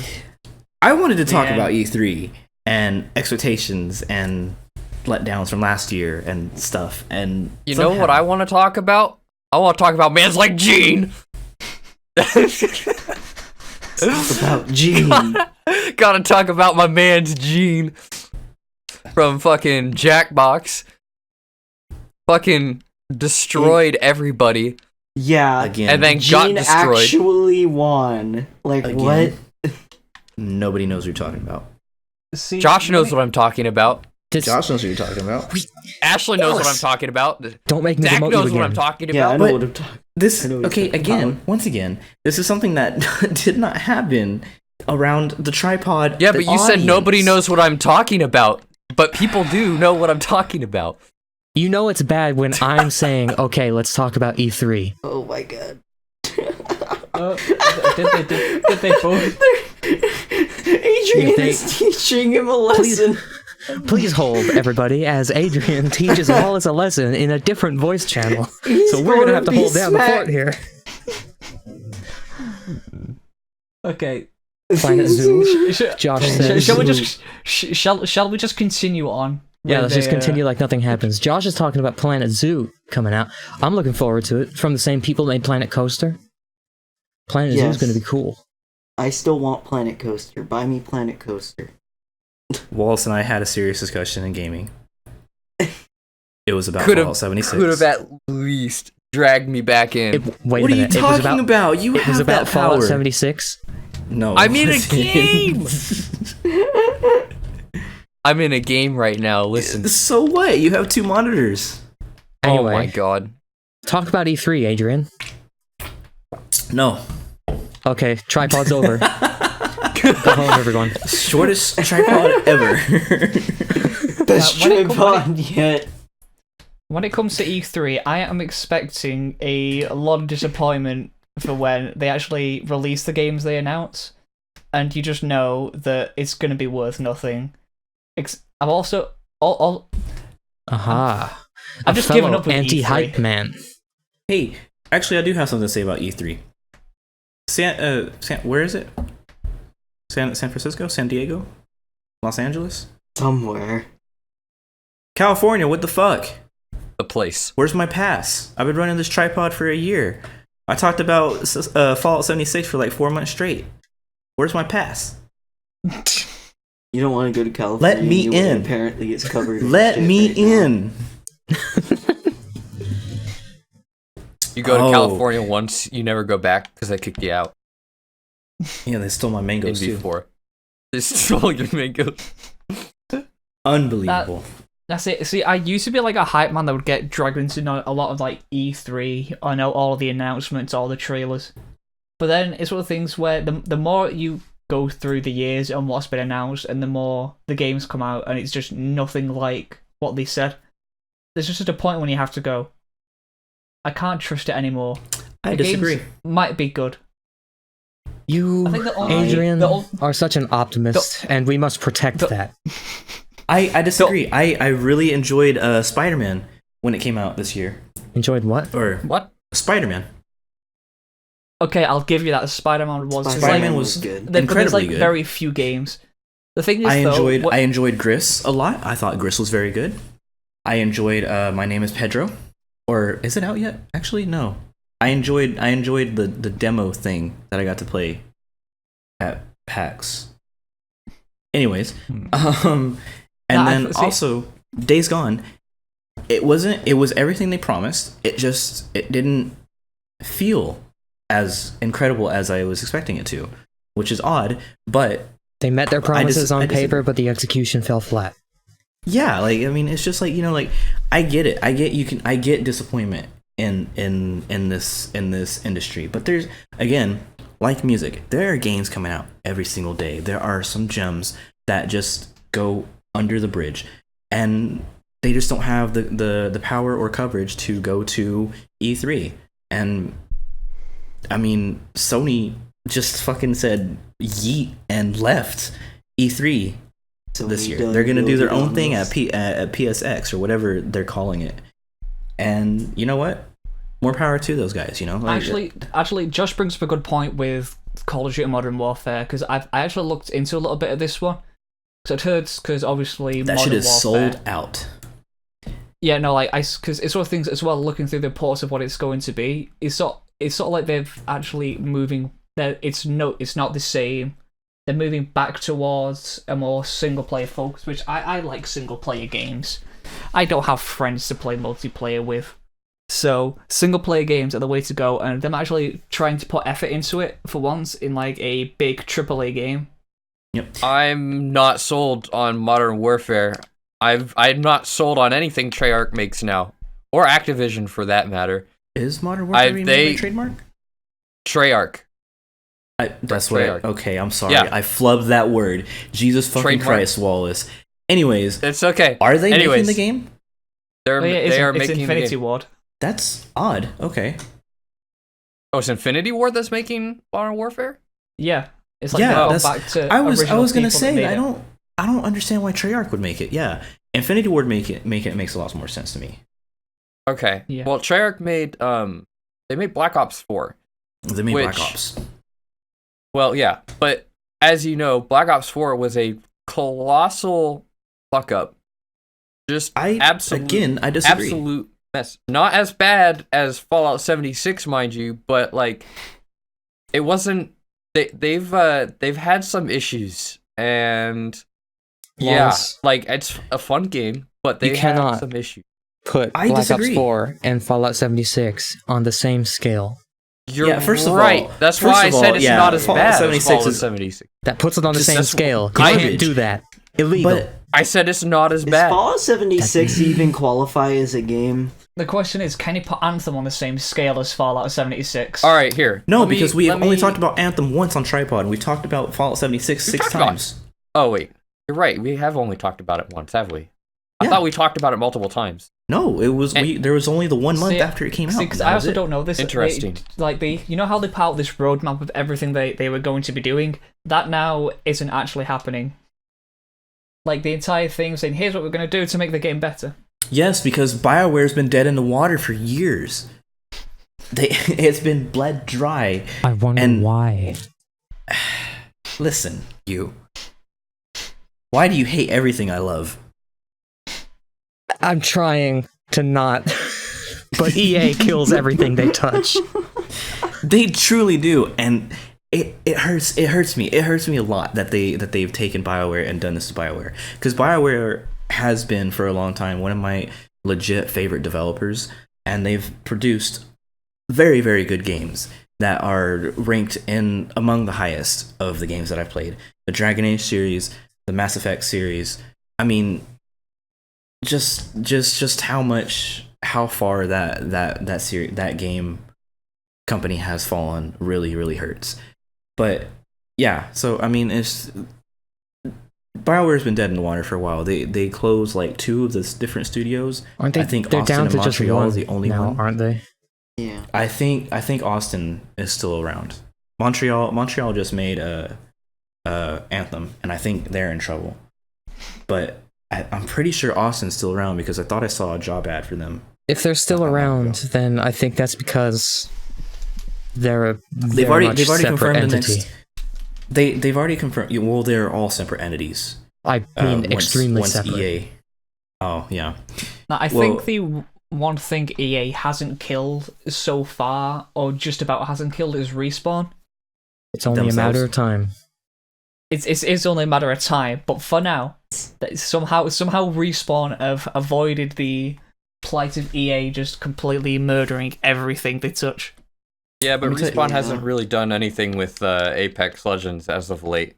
I wanted to talk about E3 and expectations and letdowns from last year and stuff. And you know what I want to talk about? I want to talk about mans like Gene. Talk about Gene. Gotta talk about my man's Gene from fucking Jackbox. Fucking destroyed everybody. Yeah, again, and then Gene got destroyed. Actually won. Like Again. what? Nobody knows what you're talking about. See, Josh knows what I'm talking about. Josh knows what you're talking about. Ashley knows what I'm talking about. Don't make me Zach demote knows you what I'm again. talking Yeah, I about. know what I'm talking. This I know what okay you're talking again. about. Once again, this is something that did not happen around the tripod. Yeah, the but you said audience. nobody knows what I'm talking about. But people do know what I'm talking about. You know it's bad when I'm saying, okay, let's talk about E3. Oh my god. Did they both? Adrian is teaching him a lesson. Please hold, everybody, as Adrian teaches Wallace a lesson in a different voice channel. So we're gonna have to hold down the fort here. Okay. Planet Zoo. Josh says. Shall we just continue on? Yeah, let's just continue like nothing happens. Josh is talking about Planet Zoo coming out. I'm looking forward to it. From the same people that made Planet Coaster. Planet Zoo is going to be cool. I still want Planet Coaster. Buy me Planet Coaster. Wallace and I had a serious discussion in gaming. It was about Could Fallout 76. have at least dragged me back in. Wait What a are you minute. talking about? You It was have about that Fallout power. 76. No. I'm in a game! I'm in a game right now, listen. So what? You have 2 monitors. Anyway, Oh my god. talk about E3, Adrian. No. Okay, tripod's over. Go home, everyone. Shortest tripod ever. Best tripod yet. When it comes to E3, I am expecting a lot of disappointment for when they actually release the games they announce, and you just know that it's going to be worth nothing. I'm also... Aha. I've just given up with anti-hype E3. man. Hey, actually, I do have something to say about E3. Where is it? San Francisco? San Diego? Los Angeles? Somewhere. California, what the fuck? The place. Where's my pass? I've been running this tripod for a year. I talked about Fallout 76 for like 4 months straight. Where's my pass? You don't want to go to California. Let me in. Apparently, it's covered. Let me in. You go to California once, you never go back because they kicked you out. Yeah, they stole my mangoes too. Before. They stole your mangoes. Unbelievable. That's it. See, I used to be like a hype man that would get dragged into a lot of like E3. I know all of the announcements, all the trailers. But then it's one of the things where the more you go through the years and what's been announced, and the more the games come out, and it's just nothing like what they said. There's just at a point when you have to go, I can't trust it anymore. I disagree. Games might be good. You, Adrian, are such an optimist, and we must protect that. I disagree. I really enjoyed Spider-Man when it came out this year. Enjoyed what? Or what? Spider-Man. Okay, I'll give you that. Spider-Man was good. There's like good. Very few games. The thing is, I enjoyed Gris a lot. I thought Gris was very good. I enjoyed My Name is Pedro. Or is it out yet? Actually, no. I enjoyed the demo thing that I got to play at PAX. Anyways, also Days Gone. It was everything they promised. It didn't feel as incredible as I was expecting it to, which is odd, but they met their promises on paper, but the execution fell flat. Yeah, like, I mean, it's just like, like, I get it. I get disappointment in this industry, but there's, again, like music, there are games coming out every single day. There are some gems that just go under the bridge, and they just don't have the power or coverage to go to E3. And I mean, Sony just fucking said yeet and left E3 this year. They're gonna do their own thing at PSX or whatever they're calling it. And you know what? More power to those guys. Like, actually, Josh brings up a good point with Call of Duty Modern Warfare, because I actually looked into a little bit of this one. So it hurts because obviously that shit is sold out. Yeah, no, like because it's one of the things as well. Looking through the reports of what it's going to be, it's sort of like they've actually moving. It's not the same. They're moving back towards a more single player focus, which I like single player games. I don't have friends to play multiplayer with, so single player games are the way to go. And them actually trying to put effort into it for once in like a big AAA game. Yep. I'm not sold on Modern Warfare. I'm not sold on anything Treyarch makes now, or Activision for that matter. Is Modern Warfare a trademark? Treyarch. That's what. Okay, I'm sorry. Yeah. I flubbed that word. Jesus fucking Christ, Wallace. Anyways, it's okay. Are they making the game? They are making Infinity Ward. That's odd. Okay. Oh, it's Infinity Ward that's making Modern Warfare? Yeah. It's like that's back to I was gonna say I don't understand why Treyarch would make it. Yeah, Infinity Ward make it makes a lot more sense to me. Okay. Yeah. Well, Treyarch made they made Black Ops 4. They made Black Ops. Well, yeah, but as you know, Black Ops 4 was a colossal fuck up. Just I disagree. Absolute mess. Not as bad as Fallout 76, mind you, but like it wasn't. They've had some issues, and like it's a fun game, but they have some issues. Put Black Ops 4 and Fallout 76 on the same scale. You're first of all, that's why I said it's not as bad as Fallout 76. That puts it on the same scale. You can't do that. Illegal. But I said it's not as bad. Does Fallout 76 even qualify as a game? The question is, can you put Anthem on the same scale as Fallout 76? All right, here. No, because we only talked about Anthem once on Tripod, and we talked about Fallout 76 six times. Oh, wait. You're right. We have only talked about it once, have we? I thought we talked about it multiple times. No, it was there was only the 1 month after it came out. Because I also don't know this. Interesting. You know how they put out this roadmap of everything they were going to be doing? That now isn't actually happening. Like, the entire thing saying, here's what we're going to do to make the game better. Yes, because BioWare's been dead in the water for years. It's been bled dry. I wonder why. Listen, you. Why do you hate everything I love? I'm trying to not, but EA kills everything they touch. They truly do, and it hurts me a lot that they've taken BioWare and done this to BioWare, because BioWare has been for a long time one of my legit favorite developers, and they've produced very, very good games that are ranked in among the highest of the games that I've played. The Dragon Age series, the Mass Effect series. I mean, just how far that game company has fallen really, really hurts. But yeah, so I mean, it's BioWare's been dead in the water for a while. They closed like 2 of the different studios. Aren't they? I think they're Austin down and to just Montreal one is the only now, one, aren't they? Yeah. I think Austin is still around. Montreal just made Anthem, and I think they're in trouble. But I'm pretty sure Austin's still around because I thought I saw a job ad for them. If they're still around, then I think that's because they're they've already confirmed entity. the next. They've already confirmed. Well, they're all separate entities. I mean, extremely once separate. EA. Oh yeah. Now, I think the one thing EA hasn't killed so far, or just about hasn't killed, is Respawn. It's only a matter of time. It's only a matter of time, but for now, somehow Respawn have avoided the plight of EA just completely murdering everything they touch. Yeah, but Respawn hasn't really done anything with Apex Legends as of late.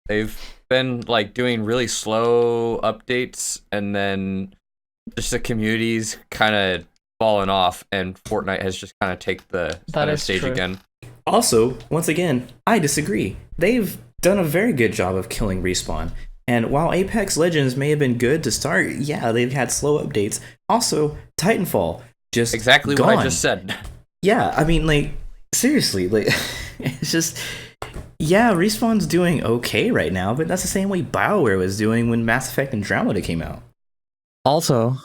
They've been like doing really slow updates, and then just the community's kind of fallen off, and Fortnite has just kind of taken the center stage again. Also, once again, I disagree. They've done a very good job of killing Respawn. And while Apex Legends may have been good to start, yeah, they've had slow updates. Also, Titanfall just exactly gone. what I just said. Yeah, I mean, like, seriously, like, it's just, yeah, Respawn's doing okay right now, but that's the same way BioWare was doing when Mass Effect Andromeda came out. Also,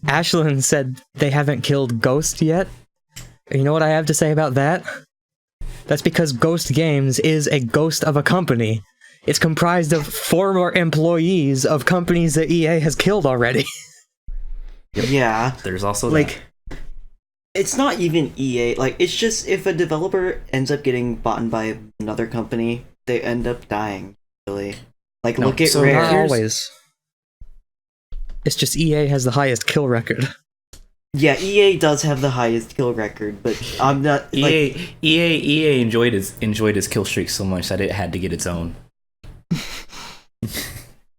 Ashlyn said they haven't killed Ghost yet. You know what I have to say about that? That's because Ghost Games is a ghost of a company. It's comprised of former employees of companies that EA has killed already. Yeah. There's also like, it's not even EA. Like, it's just if a developer ends up getting bought by another company, they end up dying. Really, like, look at Rare. Not always. It's just EA has the highest kill record. Yeah, EA does have the highest kill record, but I'm not. Like, EA enjoyed his kill streak so much that it had to get its own.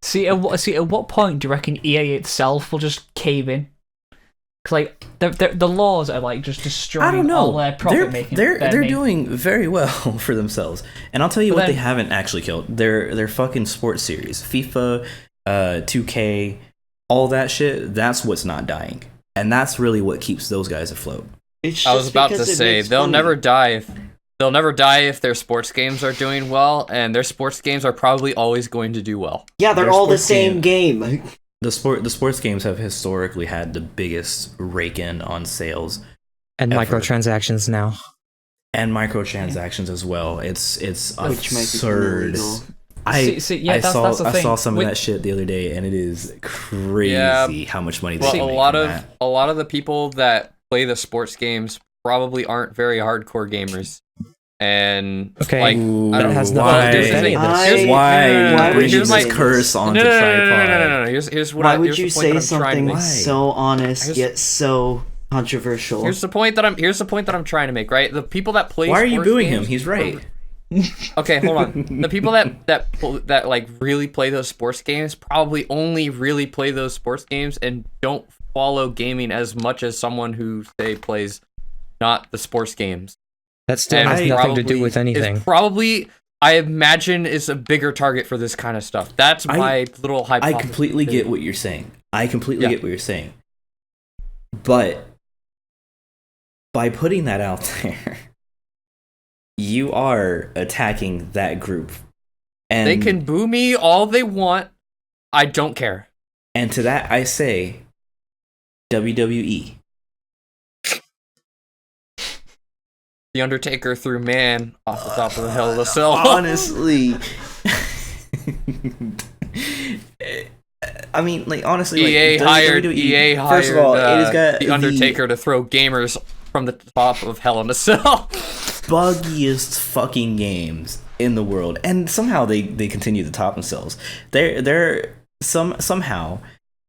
See, at what point do you reckon EA itself will just cave in? Cause like the laws are like just destroying all their profit making. They're doing very well for themselves, and I'll tell you what they haven't actually killed. Their fucking sports series, FIFA, 2K, all that shit. That's what's not dying, and that's really what keeps those guys afloat. I was about to say they'll never die if their sports games are doing well, and their sports games are probably always going to do well. Yeah, they're all the same game. The sports games have historically had the biggest rake in on sales and ever. Microtransactions now, and microtransactions as well. It's which absurd. I saw some of that shit the other day, and it is crazy how much money they make. A lot of the people that play the sports games probably aren't very hardcore gamers. And okay, like, that has nothing to do with any of this. Why would you say curse on the tripod? No. Here's what why would you say something so honest yet so controversial? Here's the point that I'm trying to make. Right, the people that play. Why are you booing him? He's right. Okay, hold on. The people that like really play those sports games probably only really play those sports games and don't follow gaming as much as someone who say plays not the sports games. That still has nothing to do with anything. Probably, I imagine, is a bigger target for this kind of stuff. That's my little hypothesis. I completely get what you're saying. Get what you're saying. But by putting that out there, you are attacking that group. And they can boo me all they want. I don't care. And to that I say, WWE. The Undertaker threw man off the top of the Hell in a Cell. Honestly. I mean, like, honestly, EA like, hired WWE, first of all, it has got the Undertaker to throw gamers from the top of Hell in a Cell. Buggiest fucking games in the world, and somehow they continue to top themselves. They're somehow,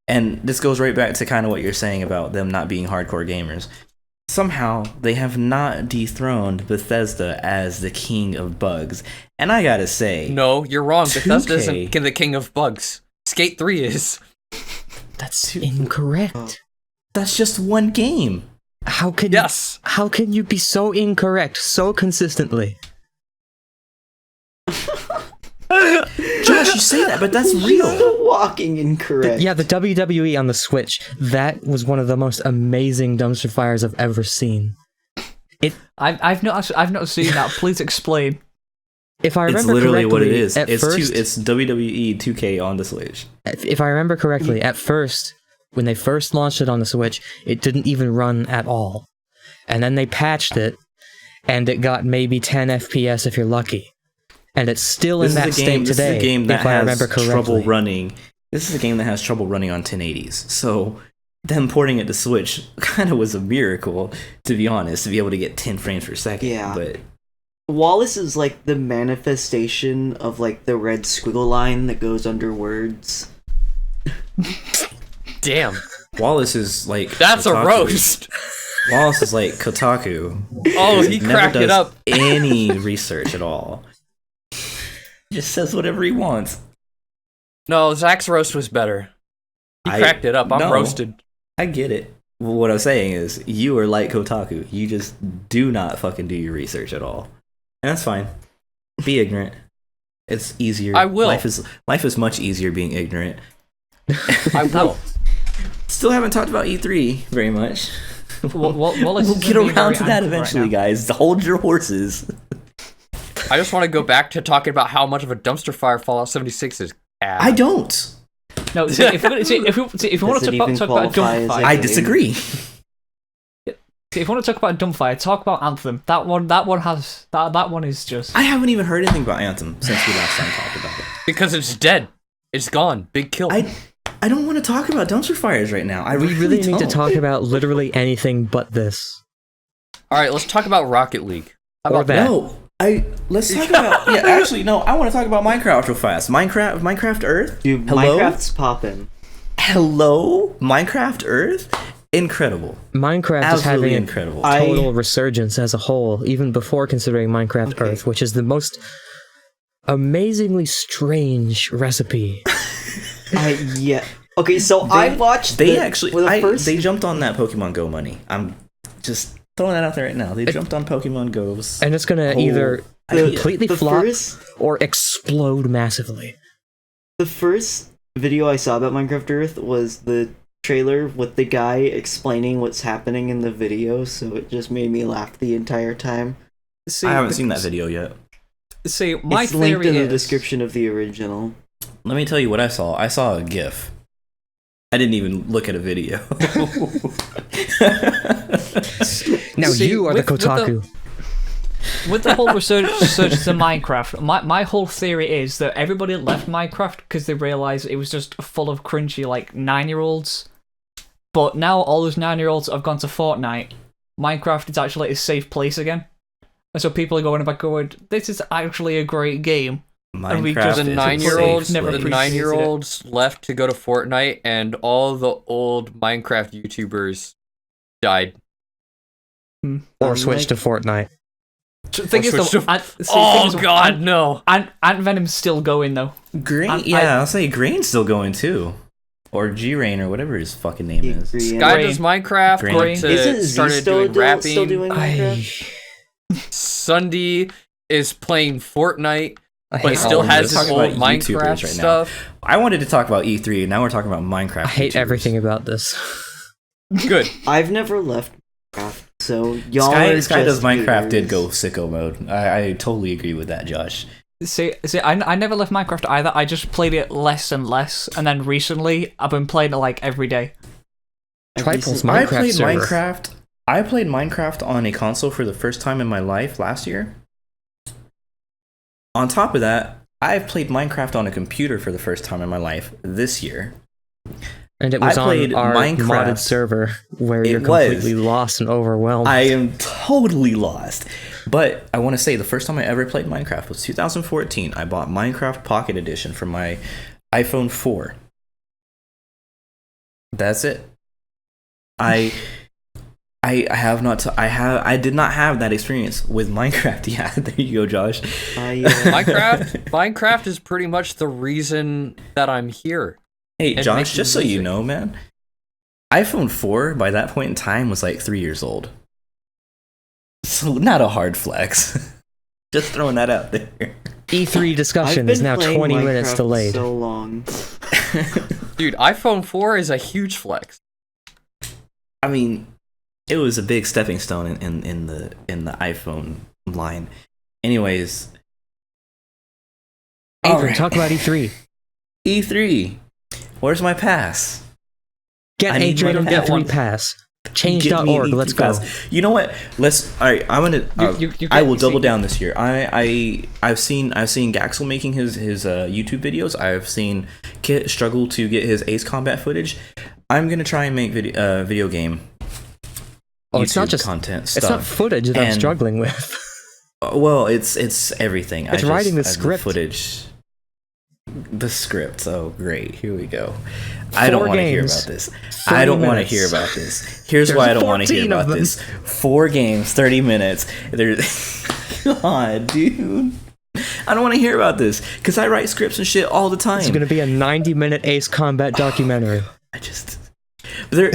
and this goes right back to kind of what you're saying about them not being hardcore gamers. Somehow they have not dethroned Bethesda as the king of bugs, and I gotta say, No, you're wrong. 2K Bethesda isn't the king of bugs. Skate 3 is. That's incorrect. That's just one game. How can you be so incorrect so consistently? Josh, you say that, but that's real. Walking incorrect. Yeah, the WWE on the Switch, that was one of the most amazing dumpster fires I've ever seen. I've not seen that. Please explain. If I remember It's literally what it is. It's WWE 2K on the Switch. If I remember correctly, at first, when they first launched it on the Switch, it didn't even run at all. And then they patched it, and it got maybe 10 FPS if you're lucky. And it's still in that state today, This is a game that if I remember has correctly. trouble running. This is a game that has trouble running on 1080s. So them porting it to Switch kind of was a miracle, to be honest, to be able to get 10 frames per second. Yeah. But Wallace is like the manifestation of like the red squiggle line that goes under words. Damn. Wallace is like That's Kotaku. a roast. Wallace is like Kotaku. Oh, he Never cracked does it up. any research at all. He just says whatever he wants. No, Zach's roast was better. He cracked it up. I'm roasted. I get it. Well, what I'm saying is, you are like Kotaku. You just do not fucking do your research at all. And that's fine. Be ignorant. It's easier. I will. Life is much easier being ignorant. I will. Still haven't talked about E3 very much. Wallace We'll is get being around very to that angry eventually, right now. guys. Hold your horses. I just want to go back to talking about how much of a dumpster fire Fallout 76 is. I don't. No, see, if you want to talk about a dump fire, I disagree. see, if you want to talk about a dump fire, talk about Anthem. That one is just. I haven't even heard anything about Anthem since we last time talked about it. Because it's dead. It's gone. Big kill. I don't want to talk about dumpster fires right now. We really need to don't. talk about literally anything but this. Alright, let's talk about Rocket League. How about that. No, let's talk about. Yeah, actually, no. I want to talk about Minecraft real fast. Minecraft Earth. Dude, Hello? Minecraft's poppin'. Hello, Minecraft Earth. Incredible. Minecraft is Absolutely having incredible. a total resurgence as a whole, even before considering Minecraft Earth, which is the most amazingly strange recipe. Yeah. Okay, so I watched. They first. jumped on that Pokemon Go money. I'm just throwing that out there right now. They jumped on Pokemon Go's. And it's gonna either completely the flop first- or explode massively. The first video I saw about Minecraft Earth was the trailer with the guy explaining what's happening in the video, so it just made me laugh the entire time. See, I haven't seen that video yet. See, my It's linked in theory the is description of the original. Let me tell you what I saw. I saw a GIF. I didn't even look at a video. Now See, you are the with the- Kotaku. with the whole resurgence of Minecraft, my whole theory is that everybody left Minecraft because they realized it was just full of cringy, like, 9-year-olds. But now all those 9-year-olds have gone to Fortnite. Minecraft is actually a safe place again. And so people are going back going, this is actually a great game. And we just- The is a nine-year-olds, safe never the place. appreciated 9-year-olds left to go to Fortnite, and all the old Minecraft YouTubers died. Or switch to Fortnite. The thing is, switch though, to- God, no! Ant Venom's still going though. Grain, yeah, I'll say Grain's still going too. Or G-Rain or whatever his fucking name is. Guy does Minecraft, Grain. went to Isn't Z started doing rapping. still doing Minecraft? Sunday is playing Fortnite, I but hate still all of has this. his Talking old about YouTubers Minecraft right now. stuff. I wanted to talk about E3, and now we're talking about Minecraft. I hate YouTubers. everything about this. Good. I've never left Minecraft, so y'all Sky are Does just Minecraft did haters. go sicko mode. I totally agree with that, Josh. See, I never left Minecraft either. I just played it less and less, and then recently I've been playing it like every day. Tripulse I Minecraft played server. Minecraft. I played Minecraft on a console for the first time in my life last year. On top of that, I've played Minecraft on a computer for the first time in my life this year. And it was on our modded server where you're completely lost and overwhelmed. I am totally lost. But I want to say the first time I ever played Minecraft was 2014. I bought Minecraft Pocket Edition for my iPhone 4. That's it. I did not have that experience with Minecraft. Yeah, there you go, Josh. Minecraft is pretty much the reason that I'm here. Hey, Josh, just so you know, man, iPhone 4 by that point in time was like 3 years old. So not a hard flex. Just throwing that out there. E3 discussion is now 20 minutes delayed. So long. Dude, iPhone 4 is a huge flex. I mean, it was a big stepping stone in the iPhone line. Anyways, Adrian, talk about E3. E3. Where's my pass? Get Adrian an E3 pass. Change.org. Let's go. You know what? All right. I'm gonna. I will double down this year. I've seen Gaxel making his YouTube videos. I've seen Kit struggle to get his Ace Combat footage. I'm gonna try and make video game. YouTube it's not just content stuff. It's not footage that I'm struggling with. Well, it's everything. It's writing the script. Footage. The script. Oh, great. Here we go. I don't want to hear about this. I don't want to hear about this. Here's why I don't want to hear about this. 4 games, 30 minutes. God, dude. I don't want to hear about this because I write scripts and shit all the time. It's going to be a 90-minute Ace Combat documentary. There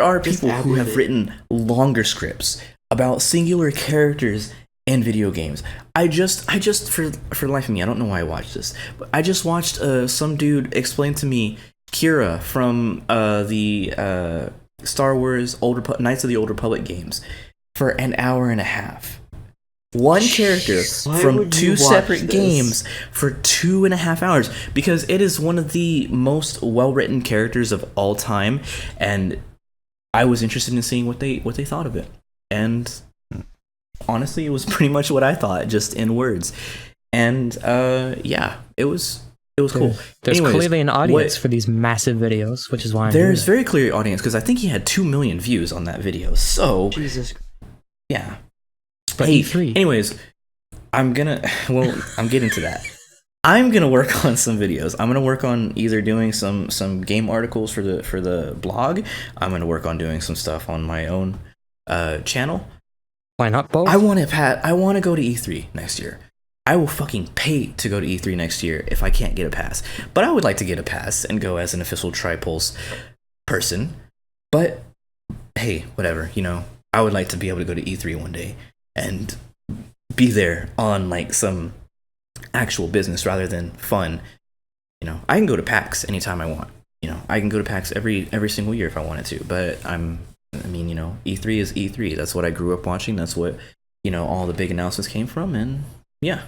are people who have written longer scripts about singular characters in video games. I just for the life of me, I don't know why I watched this, but I just watched some dude explain to me Kira from the Star Wars Knights of the Old Republic games for an hour and a half. One character from 2 separate games for 2.5 hours, because it is one of the most well-written characters of all time, and I was interested in seeing what they thought of it. And honestly, it was pretty much what I thought, just in words. And yeah, it was cool. There's clearly an audience for these massive videos, which is why there's very clear audience, because I think he had 2 million views on that video. So Jesus, yeah. But E3. Anyways, I'm getting to that. I'm gonna work on some videos. I'm gonna work on either doing some game articles for the blog. I'm gonna work on doing some stuff on my own channel. Why not both? I want to go to E3 next year. I will fucking pay to go to E3 next year if I can't get a pass. But I would like to get a pass and go as an official Tripulse person. But hey, whatever, I would like to be able to go to E3 one day and be there on like some actual business rather than fun. I can go to PAX anytime I want. I can go to PAX every single year if I wanted to. But E3 is E3. That's what I grew up watching. That's what all the big announcements came from. And yeah,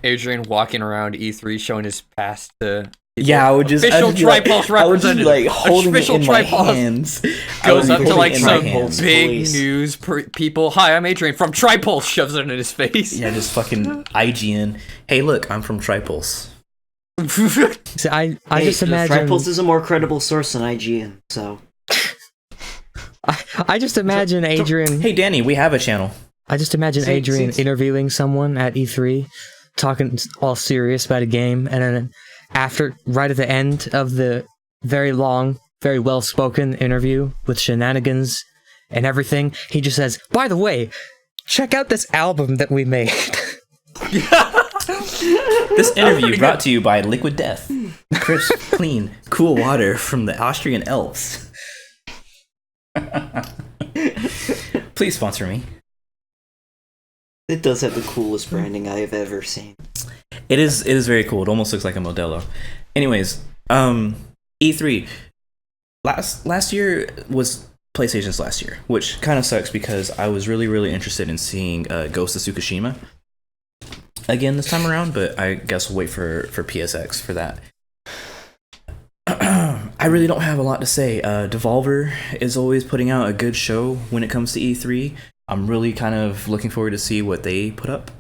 Adrian walking around E3 showing his pass to. Yeah, I would just official Tripulse representative. I would just holding it in my hands. Goes up to like some big news people. Hi, I'm Adrian from Tripulse. Shoves it in his face. Yeah, just fucking IGN. Hey, look, I'm from Tripulse. So I just imagine Tripulse is a more credible source than IGN. So I just imagine Adrian. Hey, Danny, we have a channel. I just imagine Adrian interviewing someone at E3, talking all serious about a game, and then right at the end of the very long, very well-spoken interview with shenanigans and everything, he just says, "By the way, check out this album that we made." This interview brought to you by Liquid Death. Crisp, clean, cool water from the Austrian Alps. Please sponsor me. It does have the coolest branding I have ever seen. It is very cool. It almost looks like a Modelo. Anyways, E3 last year was PlayStation's last year, which kind of sucks because I was really interested in seeing Ghost of Tsukushima again this time around, but I guess we'll wait for PSX for that. I really don't have a lot to say. Devolver is always putting out a good show when it comes to E3. I'm really kind of looking forward to see what they put up.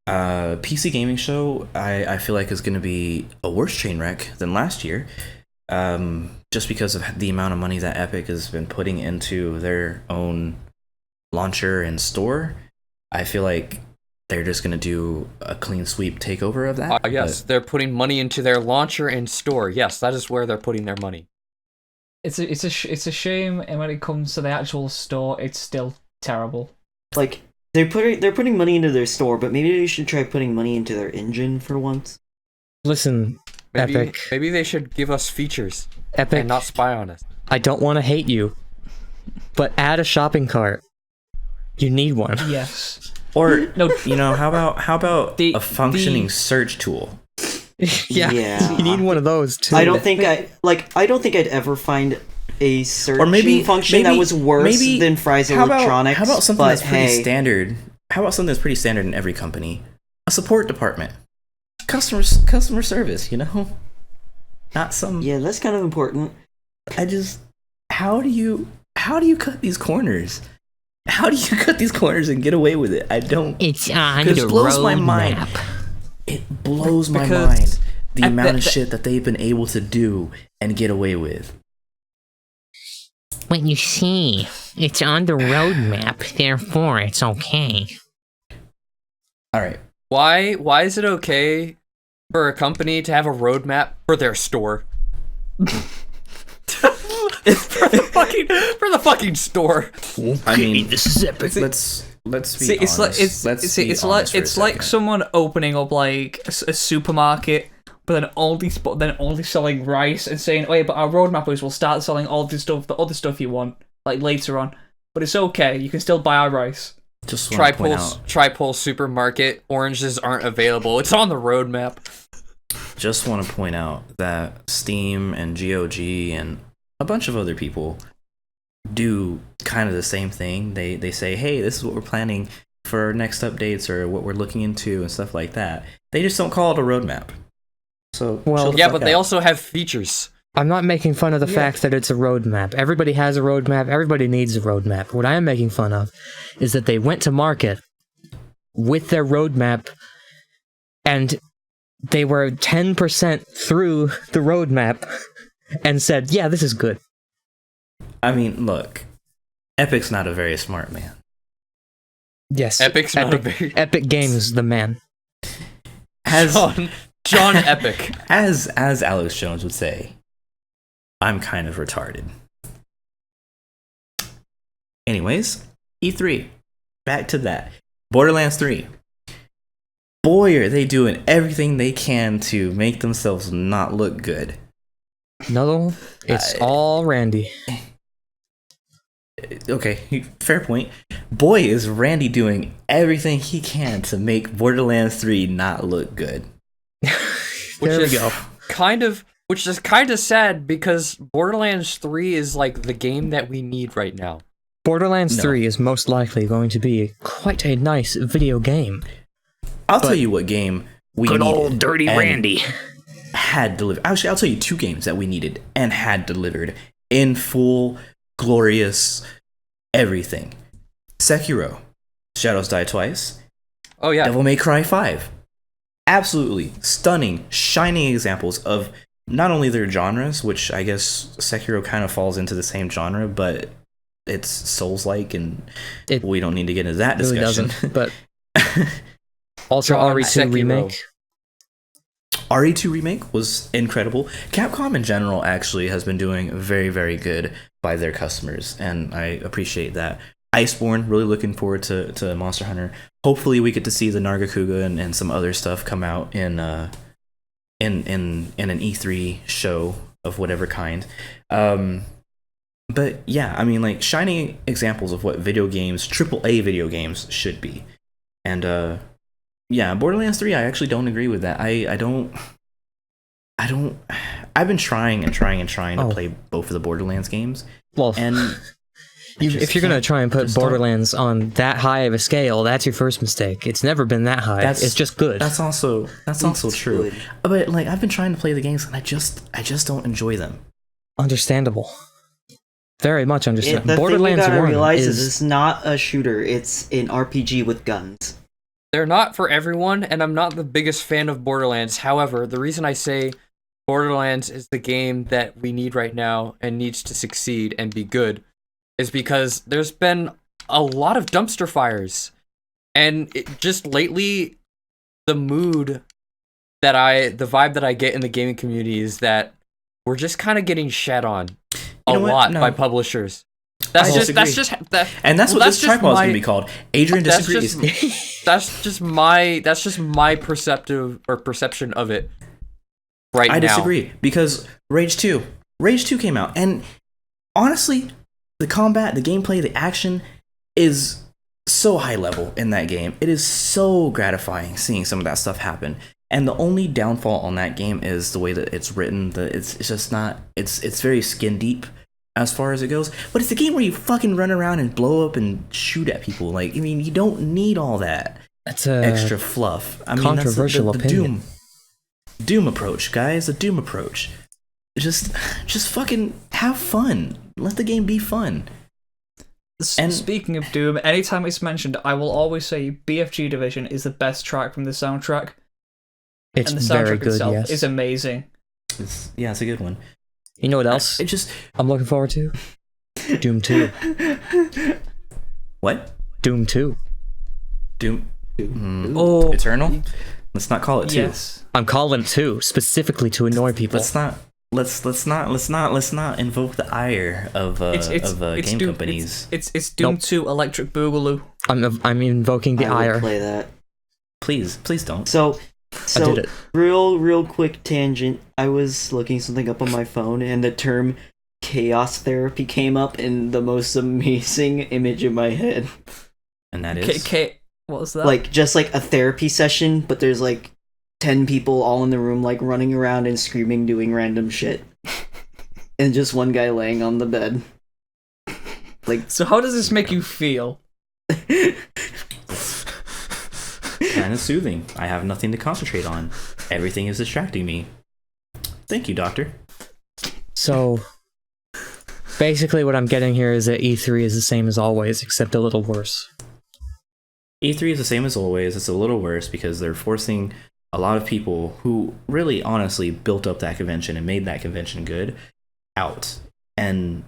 PC gaming show, I feel like is going to be a worse train wreck than last year. just because of the amount of money that Epic has been putting into their own launcher and store, I feel like they're just gonna do a clean sweep takeover of that. Yes, they're putting money into their launcher and store. Yes, that is where they're putting their money. It's a shame, and when it comes to the actual store, it's still terrible. Like they're putting money into their store, but maybe they should try putting money into their engine for once. Listen, Epic. Maybe they should give us features. Epic. And not spy on us. I don't want to hate you, but add a shopping cart. You need one. Yes. Or no, how about a functioning search tool? Yeah, you need one of those too. I don't think I'd ever find a search function that was worse than Fry's Electronics. How about something that's pretty standard? How about something that's pretty standard in every company? A support department, customer service. Not some. Yeah, that's kind of important. How do you cut these corners? How do you cut these corners and get away with it? I don't. It's on the roadmap. blows my mind. It blows my mind the amount of shit that they've been able to do and get away with. When you see, it's on the roadmap, therefore it's okay. All right. Why is it okay for a company to have a roadmap for their store? for the fucking store. I mean, this is epic. Let's be honest. It's like someone opening up like a supermarket, but then only selling rice and saying, "Oh yeah, but our roadmap is we'll start selling all this stuff, the other stuff you want, like later on. But it's okay, you can still buy our rice." Just Tripulse supermarket oranges aren't available. It's on the roadmap. Just want to point out that Steam and GOG and a bunch of other people do kind of the same thing. They say, hey, this is what we're planning for our next updates or what we're looking into and stuff like that. They just don't call it a roadmap. So they also have features. I'm not making fun of the fact that it's a roadmap. Everybody has a roadmap. Everybody needs a roadmap. What I am making fun of is that they went to market with their roadmap and they were 10% through the roadmap and said, yeah, this is good. I mean, look, Epic's not a very smart man. Yes, Epic Games, the man. John Epic. As Alex Jones would say, I'm kind of retarded. Anyways, E3. Back to that. Borderlands 3. Boy, are they doing everything they can to make themselves not look good. No, it's all Randy. Okay, fair point. Boy, is Randy doing everything he can to make Borderlands 3 not look good. There we go. Which is kind of sad because Borderlands 3 is like the game that we need right now. Borderlands 3 is most likely going to be quite a nice video game. I'll tell you what game we good needed old Dirty Randy had delivered. Actually, I'll tell you two games that we needed and had delivered in full, glorious everything. Sekiro, Shadows Die Twice. Oh yeah. Devil May Cry 5. Absolutely stunning, shining examples of not only their genres, which I guess Sekiro kind of falls into the same genre, but it's Souls-like, and we don't need to get into that discussion. Really doesn't, but also RE2 remake. RE2 remake was incredible. Capcom in general actually has been doing very, very good by their customers, and I appreciate that. Iceborne, really looking forward to Monster Hunter. Hopefully we get to see the Nargacuga and some other stuff come out in an E3 show of whatever kind. But yeah, I mean, like, shining examples of what video games, AAA video games, should be. And yeah, Borderlands 3, I actually don't agree with that. I've been trying to play both of the Borderlands games. Well, and if you're gonna try and put Borderlands on that high of a scale, that's your first mistake. It's never been that high. It's just good. That's also true. Good. But like, I've been trying to play the games and I just don't enjoy them. Understandable. Very much understandable. Borderlands 1 realize is it's not a shooter. It's an RPG with guns. They're not for everyone, and I'm not the biggest fan of Borderlands. However, the reason I say Borderlands is the game that we need right now and needs to succeed and be good is because there's been a lot of dumpster fires. And just lately, the vibe that I get in the gaming community is that we're just kind of getting shat on a lot by publishers. That's just that, and that's what this tripod is gonna be called. Adrian disagrees. That's just my perception of it. Right now, I disagree because Rage 2 came out, and honestly, the combat, the gameplay, the action is so high level in that game. It is so gratifying seeing some of that stuff happen. And the only downfall on that game is the way that it's written. It's just not. It's very skin deep as far as it goes. But it's a game where you fucking run around and blow up and shoot at people. Like, I mean, you don't need all that. That's a extra fluff. I mean, controversial that's the opinion. Doom approach, guys. The Doom approach. Just fucking have fun. Let the game be fun. And speaking of Doom, anytime it's mentioned, I will always say BFG Division is the best track from the soundtrack. It's and the very soundtrack good, itself yes. is amazing. It's a good one. You know what else? I'm looking forward to? Doom 2. What? Doom 2. Doom. Oh, Eternal? Let's not call it 2. Yes. I'm calling it 2 specifically to annoy people. Let's not invoke the ire of game companies. It's Doom 2 Electric Boogaloo. I'm invoking the I ire. would play that. Please don't. So I did it. real quick tangent. I was looking something up on my phone, and the term chaos therapy came up in the most amazing image in my head. And that is what was that? Like just like a therapy session, but there's like 10 people all in the room, like running around and screaming, doing random shit, and just one guy laying on the bed. Like, so how does this make you feel? kind of soothing. I have nothing to concentrate on. Everything is distracting me. Thank you, doctor. So, basically what I'm getting here is that E3 is the same as always, except a little worse. E3 is the same as always. It's a little worse because they're forcing a lot of people who really honestly built up that convention and made that convention good out. And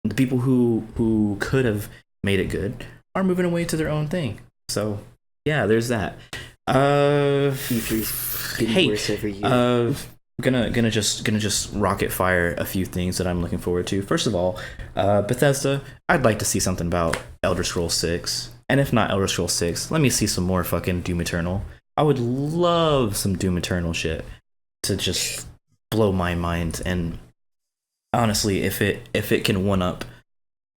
the people who could have made it good are moving away to their own thing. So, yeah, there's that. E3's getting worse every year. Gonna just rocket fire a few things that I'm looking forward to. First of all, Bethesda, I'd like to see something about Elder Scrolls 6. And if not Elder Scrolls 6, let me see some more fucking Doom Eternal. I would love some Doom Eternal shit to just blow my mind. And honestly, if it can one up,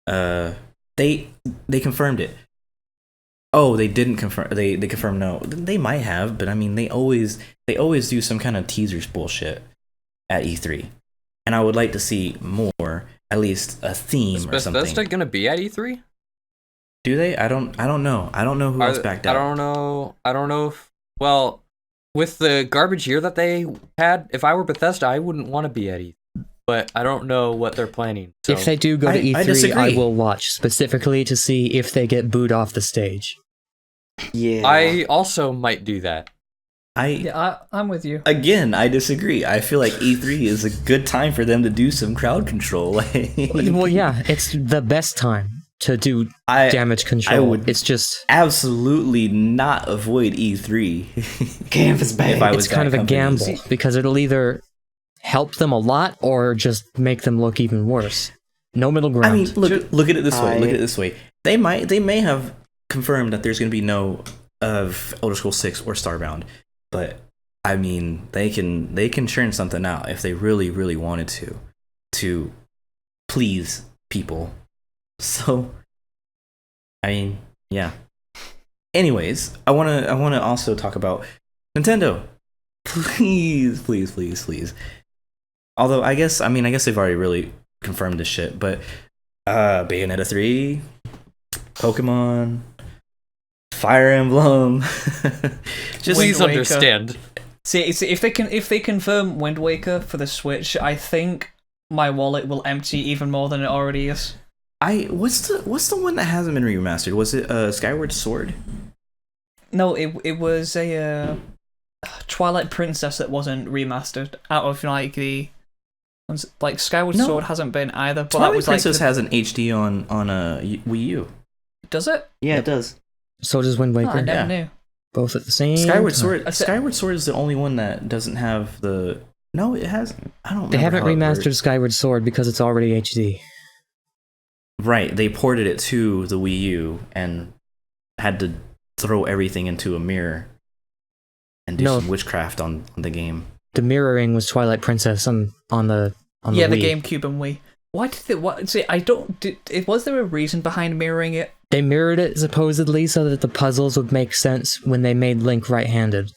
they confirmed it. Oh, they didn't confirm. They confirmed no. They might have, but I mean, they always do some kind of teasers bullshit at E3, and I would like to see more, at least a theme or something. Is Bethesda gonna be at E3? Do they? I don't know. I don't know who else backed out. I don't know. Well, with the garbage year that they had, if I were Bethesda, I wouldn't want to be at E3. But I don't know what they're planning. So. If they do go to E3, I disagree. will watch specifically to see if they get booed off the stage. Yeah. I also might do that. I'm with you. Again, I disagree. I feel like E3 is a good time for them to do some crowd control. Well, yeah, it's the best time to do damage control. I would it's just absolutely not avoid E3. Canvas bag. It's kind of a gamble because it'll either help them a lot or just make them look even worse. No middle ground. I mean, look at it this way. Look at it this way. They may have confirmed that there's going to be no of Elder Scrolls 6 or Starbound, but I mean, they can churn something out if they really wanted to please people. So, I mean, yeah. Anyways, I wanna also talk about Nintendo. Please. Although I guess they've already really confirmed this shit, but Bayonetta 3, Pokemon, Fire Emblem. Just please understand. See, if they confirm Wind Waker for the Switch, I think my wallet will empty even more than it already is. What's the one that hasn't been remastered? Was it Skyward Sword? No, it was a Twilight Princess that wasn't remastered out of like the ones, like Skyward Sword hasn't been either. But Twilight that was Princess like has an HD on a Wii U. Does it? Yeah, it does. So does Wind Waker. I never knew. Both at the same Skyward time. Sword. Skyward Sword is the only one that doesn't have the. No, it has. I don't. They haven't remember how it remastered works. Skyward Sword because it's already HD. Right, they ported it to the Wii U and had to throw everything into a mirror and do some witchcraft on the game. The mirroring was Twilight Princess on the Yeah, the Wii. GameCube and Wii. Why did they? What? See, I don't. Was there a reason behind mirroring it? They mirrored it supposedly so that the puzzles would make sense when they made Link right-handed.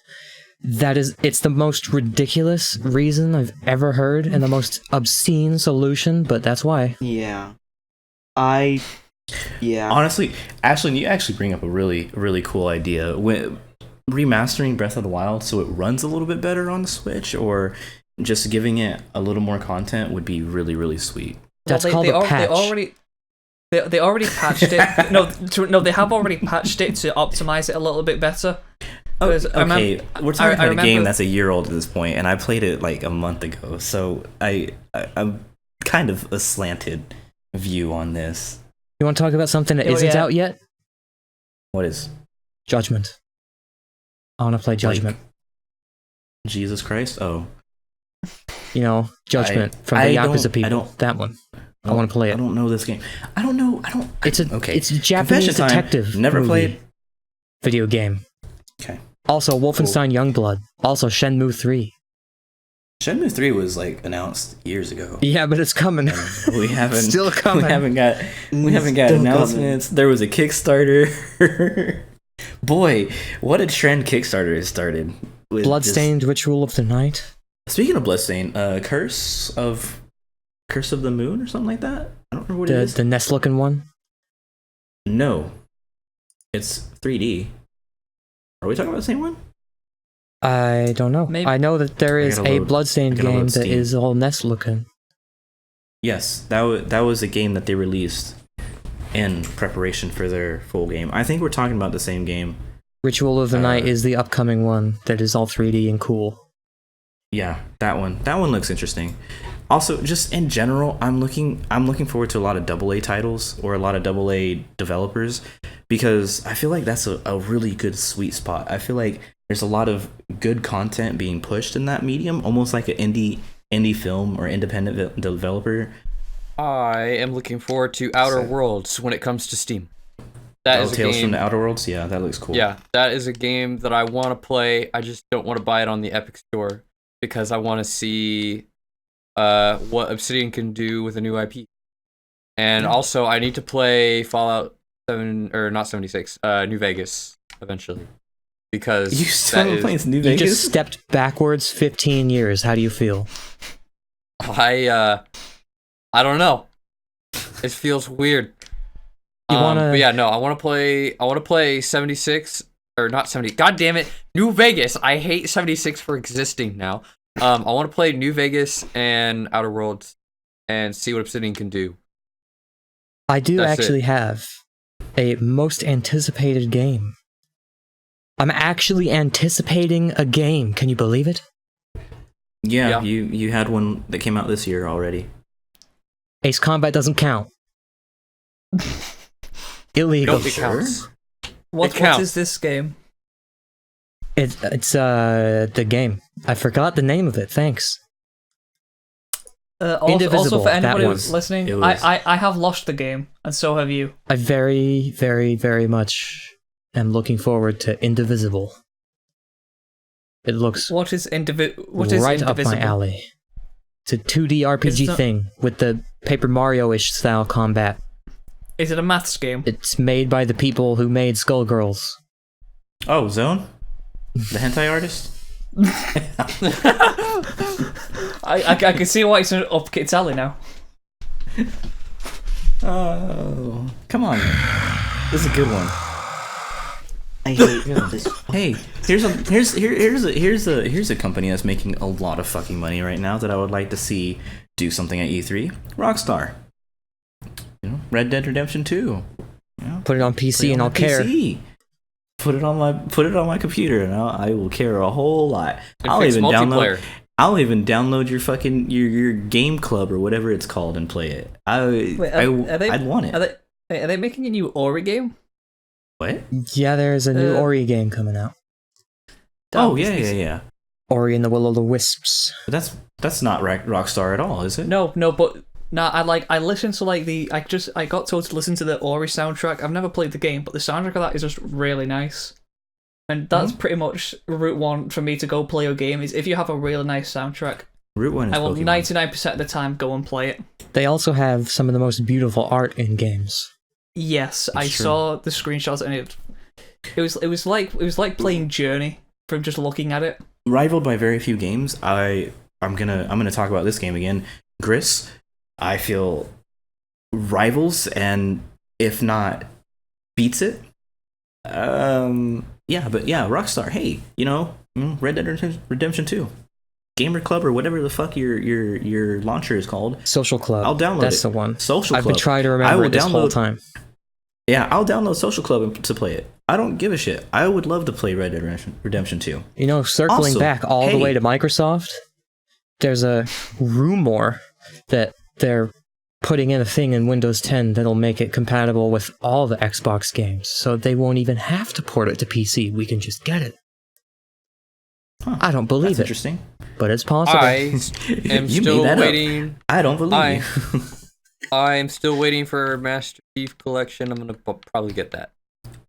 It's the most ridiculous reason I've ever heard and the most obscene solution, but that's why. Yeah. Honestly, Ashley, you actually bring up a really, really cool idea. When remastering Breath of the Wild so it runs a little bit better on the Switch, or just giving it a little more content would be really, really sweet. That's called a patch. They already patched it. No, they have already patched it to optimize it a little bit better. Okay, we're talking about a game that's a year old at this point, and I played it like a month ago, so I'm kind of a slanted view on this. You want to talk about something that isn't out yet? What is? Judgment. I want to play Judgment. Like Jesus Christ? Oh. You know, Judgment from the Yakuza people. That one. I want to play it. I don't know this game. I don't know. It's a Japanese detective Never played. Video game. Okay. Also, Wolfenstein Youngblood. Also, Shenmue 3. Shenmue 3 was like announced years ago. Yeah, but it's coming. We haven't still coming. We haven't got announcements. Coming. There was a Kickstarter. Boy, what a trend Kickstarter has started. Bloodstained Ritual of the Night. Speaking of Bloodstained, Curse of the Moon or something like that. I don't remember what it is. The NES looking one. No, it's 3D. Are we talking about the same one? I don't know. Maybe. I know that there is a Bloodstained game that is all NES looking. Yes, that was a game that they released in preparation for their full game. I think we're talking about the same game. Ritual of the Night is the upcoming one that is all 3D and cool. Yeah, that one. That one looks interesting. Also, just in general, I'm looking forward to a lot of AA titles or a lot of AA developers, because I feel like that's a really good sweet spot. I feel like there's a lot of good content being pushed in that medium, almost like an indie film or independent developer. I am looking forward to Outer Worlds when it comes to Steam. That is a Tales game from the Outer Worlds? Yeah, that looks cool. Yeah, that is a game that I want to play. I just don't want to buy it on the Epic Store because I want to see what Obsidian can do with a new IP. And also, I need to play Fallout 7, or not 76, New Vegas eventually. Because you still playing New Vegas? You just stepped backwards 15 years. How do you feel? I don't know. It feels weird. But yeah, no, I want to play 76 or not 70. God damn it, New Vegas. I hate 76 for existing now. I want to play New Vegas and Outer Worlds and see what Obsidian can do. I do actually have a most anticipated game. I'm actually anticipating a game. Can you believe it? Yeah. You had one that came out this year already. Ace Combat doesn't count. Illegal. It counts. What is this game? It's the game. I forgot the name of it. Thanks. Also, for anybody who's listening, I have lost the game, and so have you. I very, very, very much am looking forward to Indivisible. It looks What is Indivisible? up my alley. It's a 2D RPG thing with the Paper Mario-ish style combat. Is it a maths game? It's made by the people who made Skullgirls. Oh, Zone? The hentai artist? I can see why it's up Kit's alley now. Oh, come on. This is a good one. I hate this. Hey, here's a company that's making a lot of fucking money right now that I would like to see do something at E3. Rockstar. You know, Red Dead Redemption 2. You know, Put it on PC and I'll care. Put it on my computer, and I will care a whole lot. And I'll fix even multiplayer. I'll even download your fucking your game club or whatever it's called and play it. I'd want it. Are they making a new Ori game? What? Yeah, there's a new Ori game coming out. Oh yeah. Ori and the Will o' the Wisps. But that's not Rockstar at all, is it? No, but I listened to I got told to listen to the Ori soundtrack. I've never played the game, but the soundtrack of that is just really nice. And that's pretty much route one for me to go play a game, is if you have a really nice soundtrack. Route one is I will Pokemon. 99% of the time go and play it. They also have some of the most beautiful art in games. Yes, I true. saw the screenshots, and it was like playing Journey from just looking at it. Rivaled by very few games, I'm gonna talk about this game again. Gris, I feel rivals, and if not beats it. Rockstar. Hey, Red Dead Redemption 2, Gamer Club, or whatever the fuck your launcher is called. Social Club. I'll download That's it. the one. Social Club. I've been trying to remember it this whole time. Yeah, I'll download Social Club to play it. I don't give a shit. I would love to play Red Dead Redemption 2. Circling Also, back all the way to Microsoft, there's a rumor that they're putting in a thing in Windows 10 that'll make it compatible with all the Xbox games, so they won't even have to port it to PC. We can just get it. Huh. I don't believe That's it, interesting. but it's possible. I am You still made that up. waiting. I don't believe you. I am still waiting for Master Chief Collection. I'm gonna probably get that.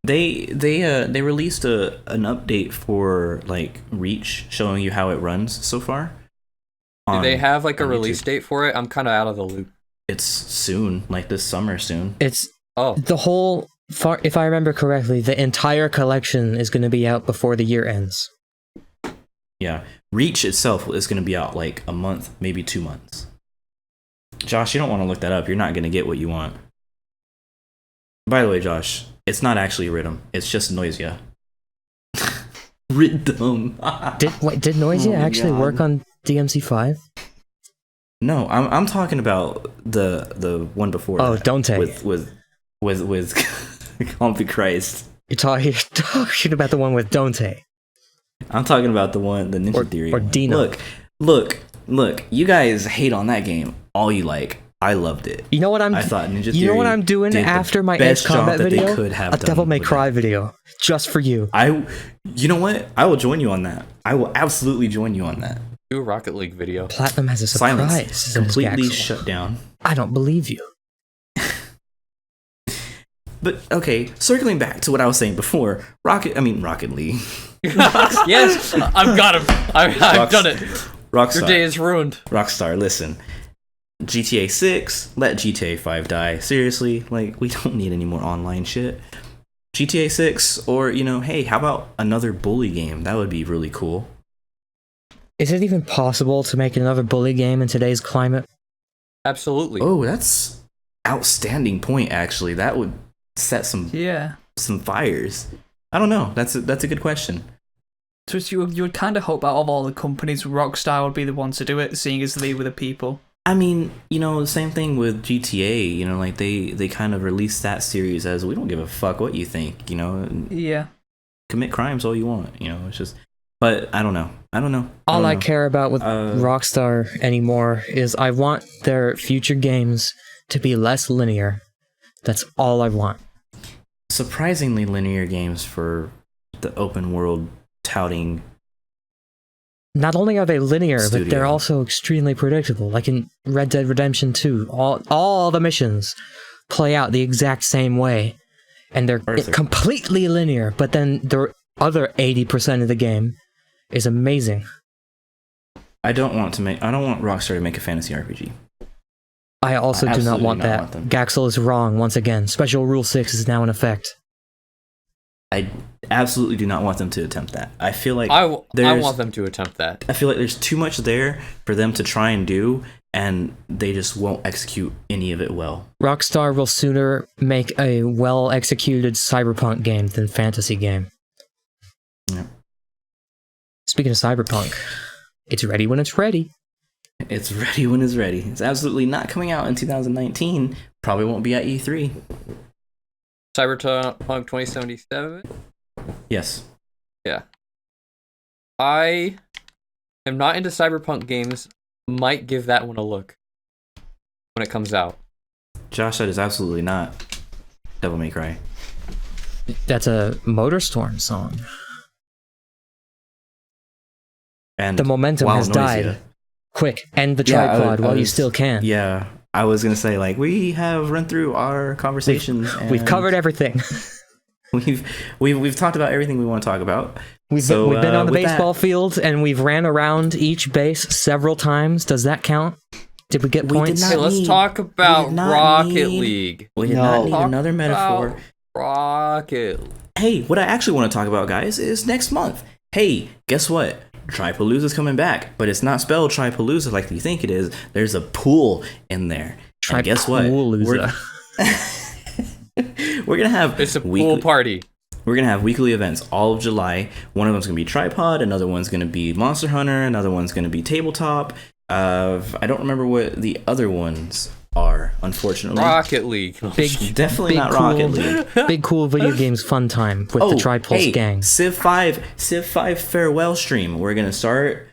They released an update for like Reach, showing you how it runs so far. Do they have like a on release YouTube. date for it? I'm kind of out of the loop. It's soon, like this summer soon. It's Oh, the whole. If I remember correctly, the entire collection is going to be out before the year ends. Yeah, Reach itself is going to be out like a month, maybe 2 months. Josh, you don't want to look that up. You're not going to get what you want. By the way, Josh, it's not actually Rhythm. It's just Noisia. Rhythm. Did Noisia Oh my actually God. work on DMC5? No, I'm talking about the one before. Oh, that, Dante. with Comfy Christ. You're talking about the one with Dante. I'm talking about the Ninja Or- Theory. or one. Dino. Look. You guys hate on that game all you like. I loved it. You know what I thought Ninja Theory. You know what I'm doing did the after my Ace best job Combat that they video? could have A Devil done May with Cry that. video, just for you. You know what? I will join you on that. I will absolutely join you on that. do a Rocket League video. Platinum has a surprise. Silence. says Completely Gaxel. shut down. I don't believe you. But okay, circling back to what I was saying before, Rocket League. Yes, I've got him. I've done it. Rockstar. Your day is ruined. Rockstar, listen. GTA 6, let GTA 5 die. Seriously, like, we don't need any more online shit. GTA 6, or, hey, how about another bully game? That would be really cool. Is it even possible to make another bully game in today's climate? Absolutely. Oh, that's outstanding point, actually. That would set some fires. I don't know. That's a good question. So you would kind of hope out of all the companies, Rockstar would be the one to do it, seeing as they were the people. I mean, same thing with GTA, like they kind of released that series as, we don't give a fuck what you think, Yeah. commit crimes all you want, it's just, but I don't know. All I know. care about with Rockstar anymore is I want their future games to be less linear. That's all I want. Surprisingly linear games for the open world touting. Not only are they linear, but Studio. they're also extremely predictable. Like in Red Dead Redemption 2, all the missions play out the exact same way. And they're Arthur. completely linear, but then the other 80% of the game is amazing. I don't want Rockstar to make a fantasy RPG. I also I do not absolutely want do not that. want them. Gaxel is wrong once again. Special Rule 6 is now in effect. I absolutely do not want them to attempt that. I feel like I there's- want them to attempt that. I feel like there's too much there for them to try and do, and they just won't execute any of it well. Rockstar will sooner make a well-executed cyberpunk game than fantasy game. Yeah. Speaking of cyberpunk, it's ready when it's ready. It's ready when it's ready. It's absolutely not coming out in 2019. Probably won't be at E3. Cyberpunk 2077. Yes. Yeah. I am not into cyberpunk games. Might give that one a look when it comes out. Josh said it's absolutely not Devil May Cry. That's a Motorstorm song. And the momentum has died. Quick, end the tripod while you still can. Yeah, I was gonna say, like, we have run through our conversations. We've covered everything. we've talked about everything we want to talk about. We've been on the baseball field and we've ran around each base several times. Does that count? Did we get points? Hey, let's talk about Rocket League. We did not need another metaphor. Rocket. Hey, what I actually want to talk about, guys, is next month. Hey, guess what? Tripalooza's coming back, but it's not spelled Tripalooza like you think it is. There's a pool in there. And guess what? We're gonna have it's a pool party. We're gonna have weekly events all of July. One of them's gonna be Tripod, another one's gonna be Monster Hunter, another one's gonna be Tabletop. I don't remember what the other ones are, unfortunately. Rocket League. Definitely not Rocket League. Big cool video games fun time with the Tripulse gang. Civ 5 farewell stream. We're gonna start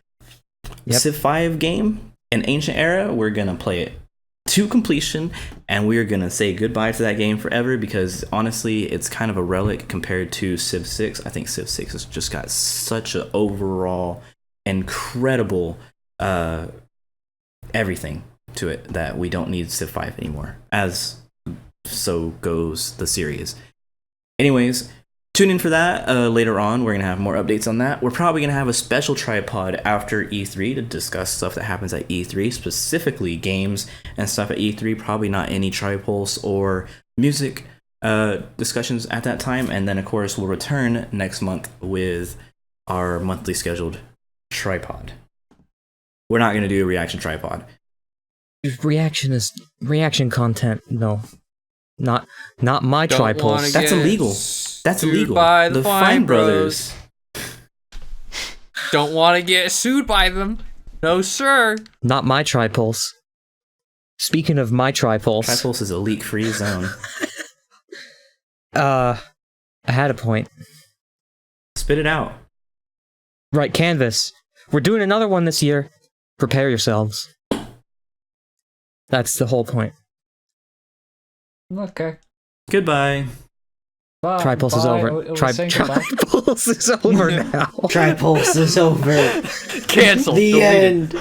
Civ 5 game in Ancient Era. We're gonna play it to completion, and we're gonna say goodbye to that game forever because honestly, it's kind of a relic compared to Civ 6. I think Civ 6 has just got such an overall incredible everything to it that we don't need Civ 5 anymore, as so goes the series. Anyways, tune in for that later on. We're going to have more updates on that. We're probably going to have a special tripod after E3 to discuss stuff that happens at E3, specifically games and stuff at E3. Probably not any Tripulse or music discussions at that time. And then, of course, we'll return next month with our monthly scheduled tripod. We're not going to do a reaction tripod. Reaction content. No, not my Tripulse. That's illegal. That's illegal. By the Fine Brothers. Don't want to get sued by them. No, sir. Not my Tripulse. Speaking of my Tripulse. Tripulse is a leak-free zone. I had a point. Spit it out. Right, Canvas. We're doing another one this year. Prepare yourselves. That's the whole point. Okay. Goodbye. Bye. Tripulse is over. Tripulse is over now. Tripulse is over. Cancel. The end.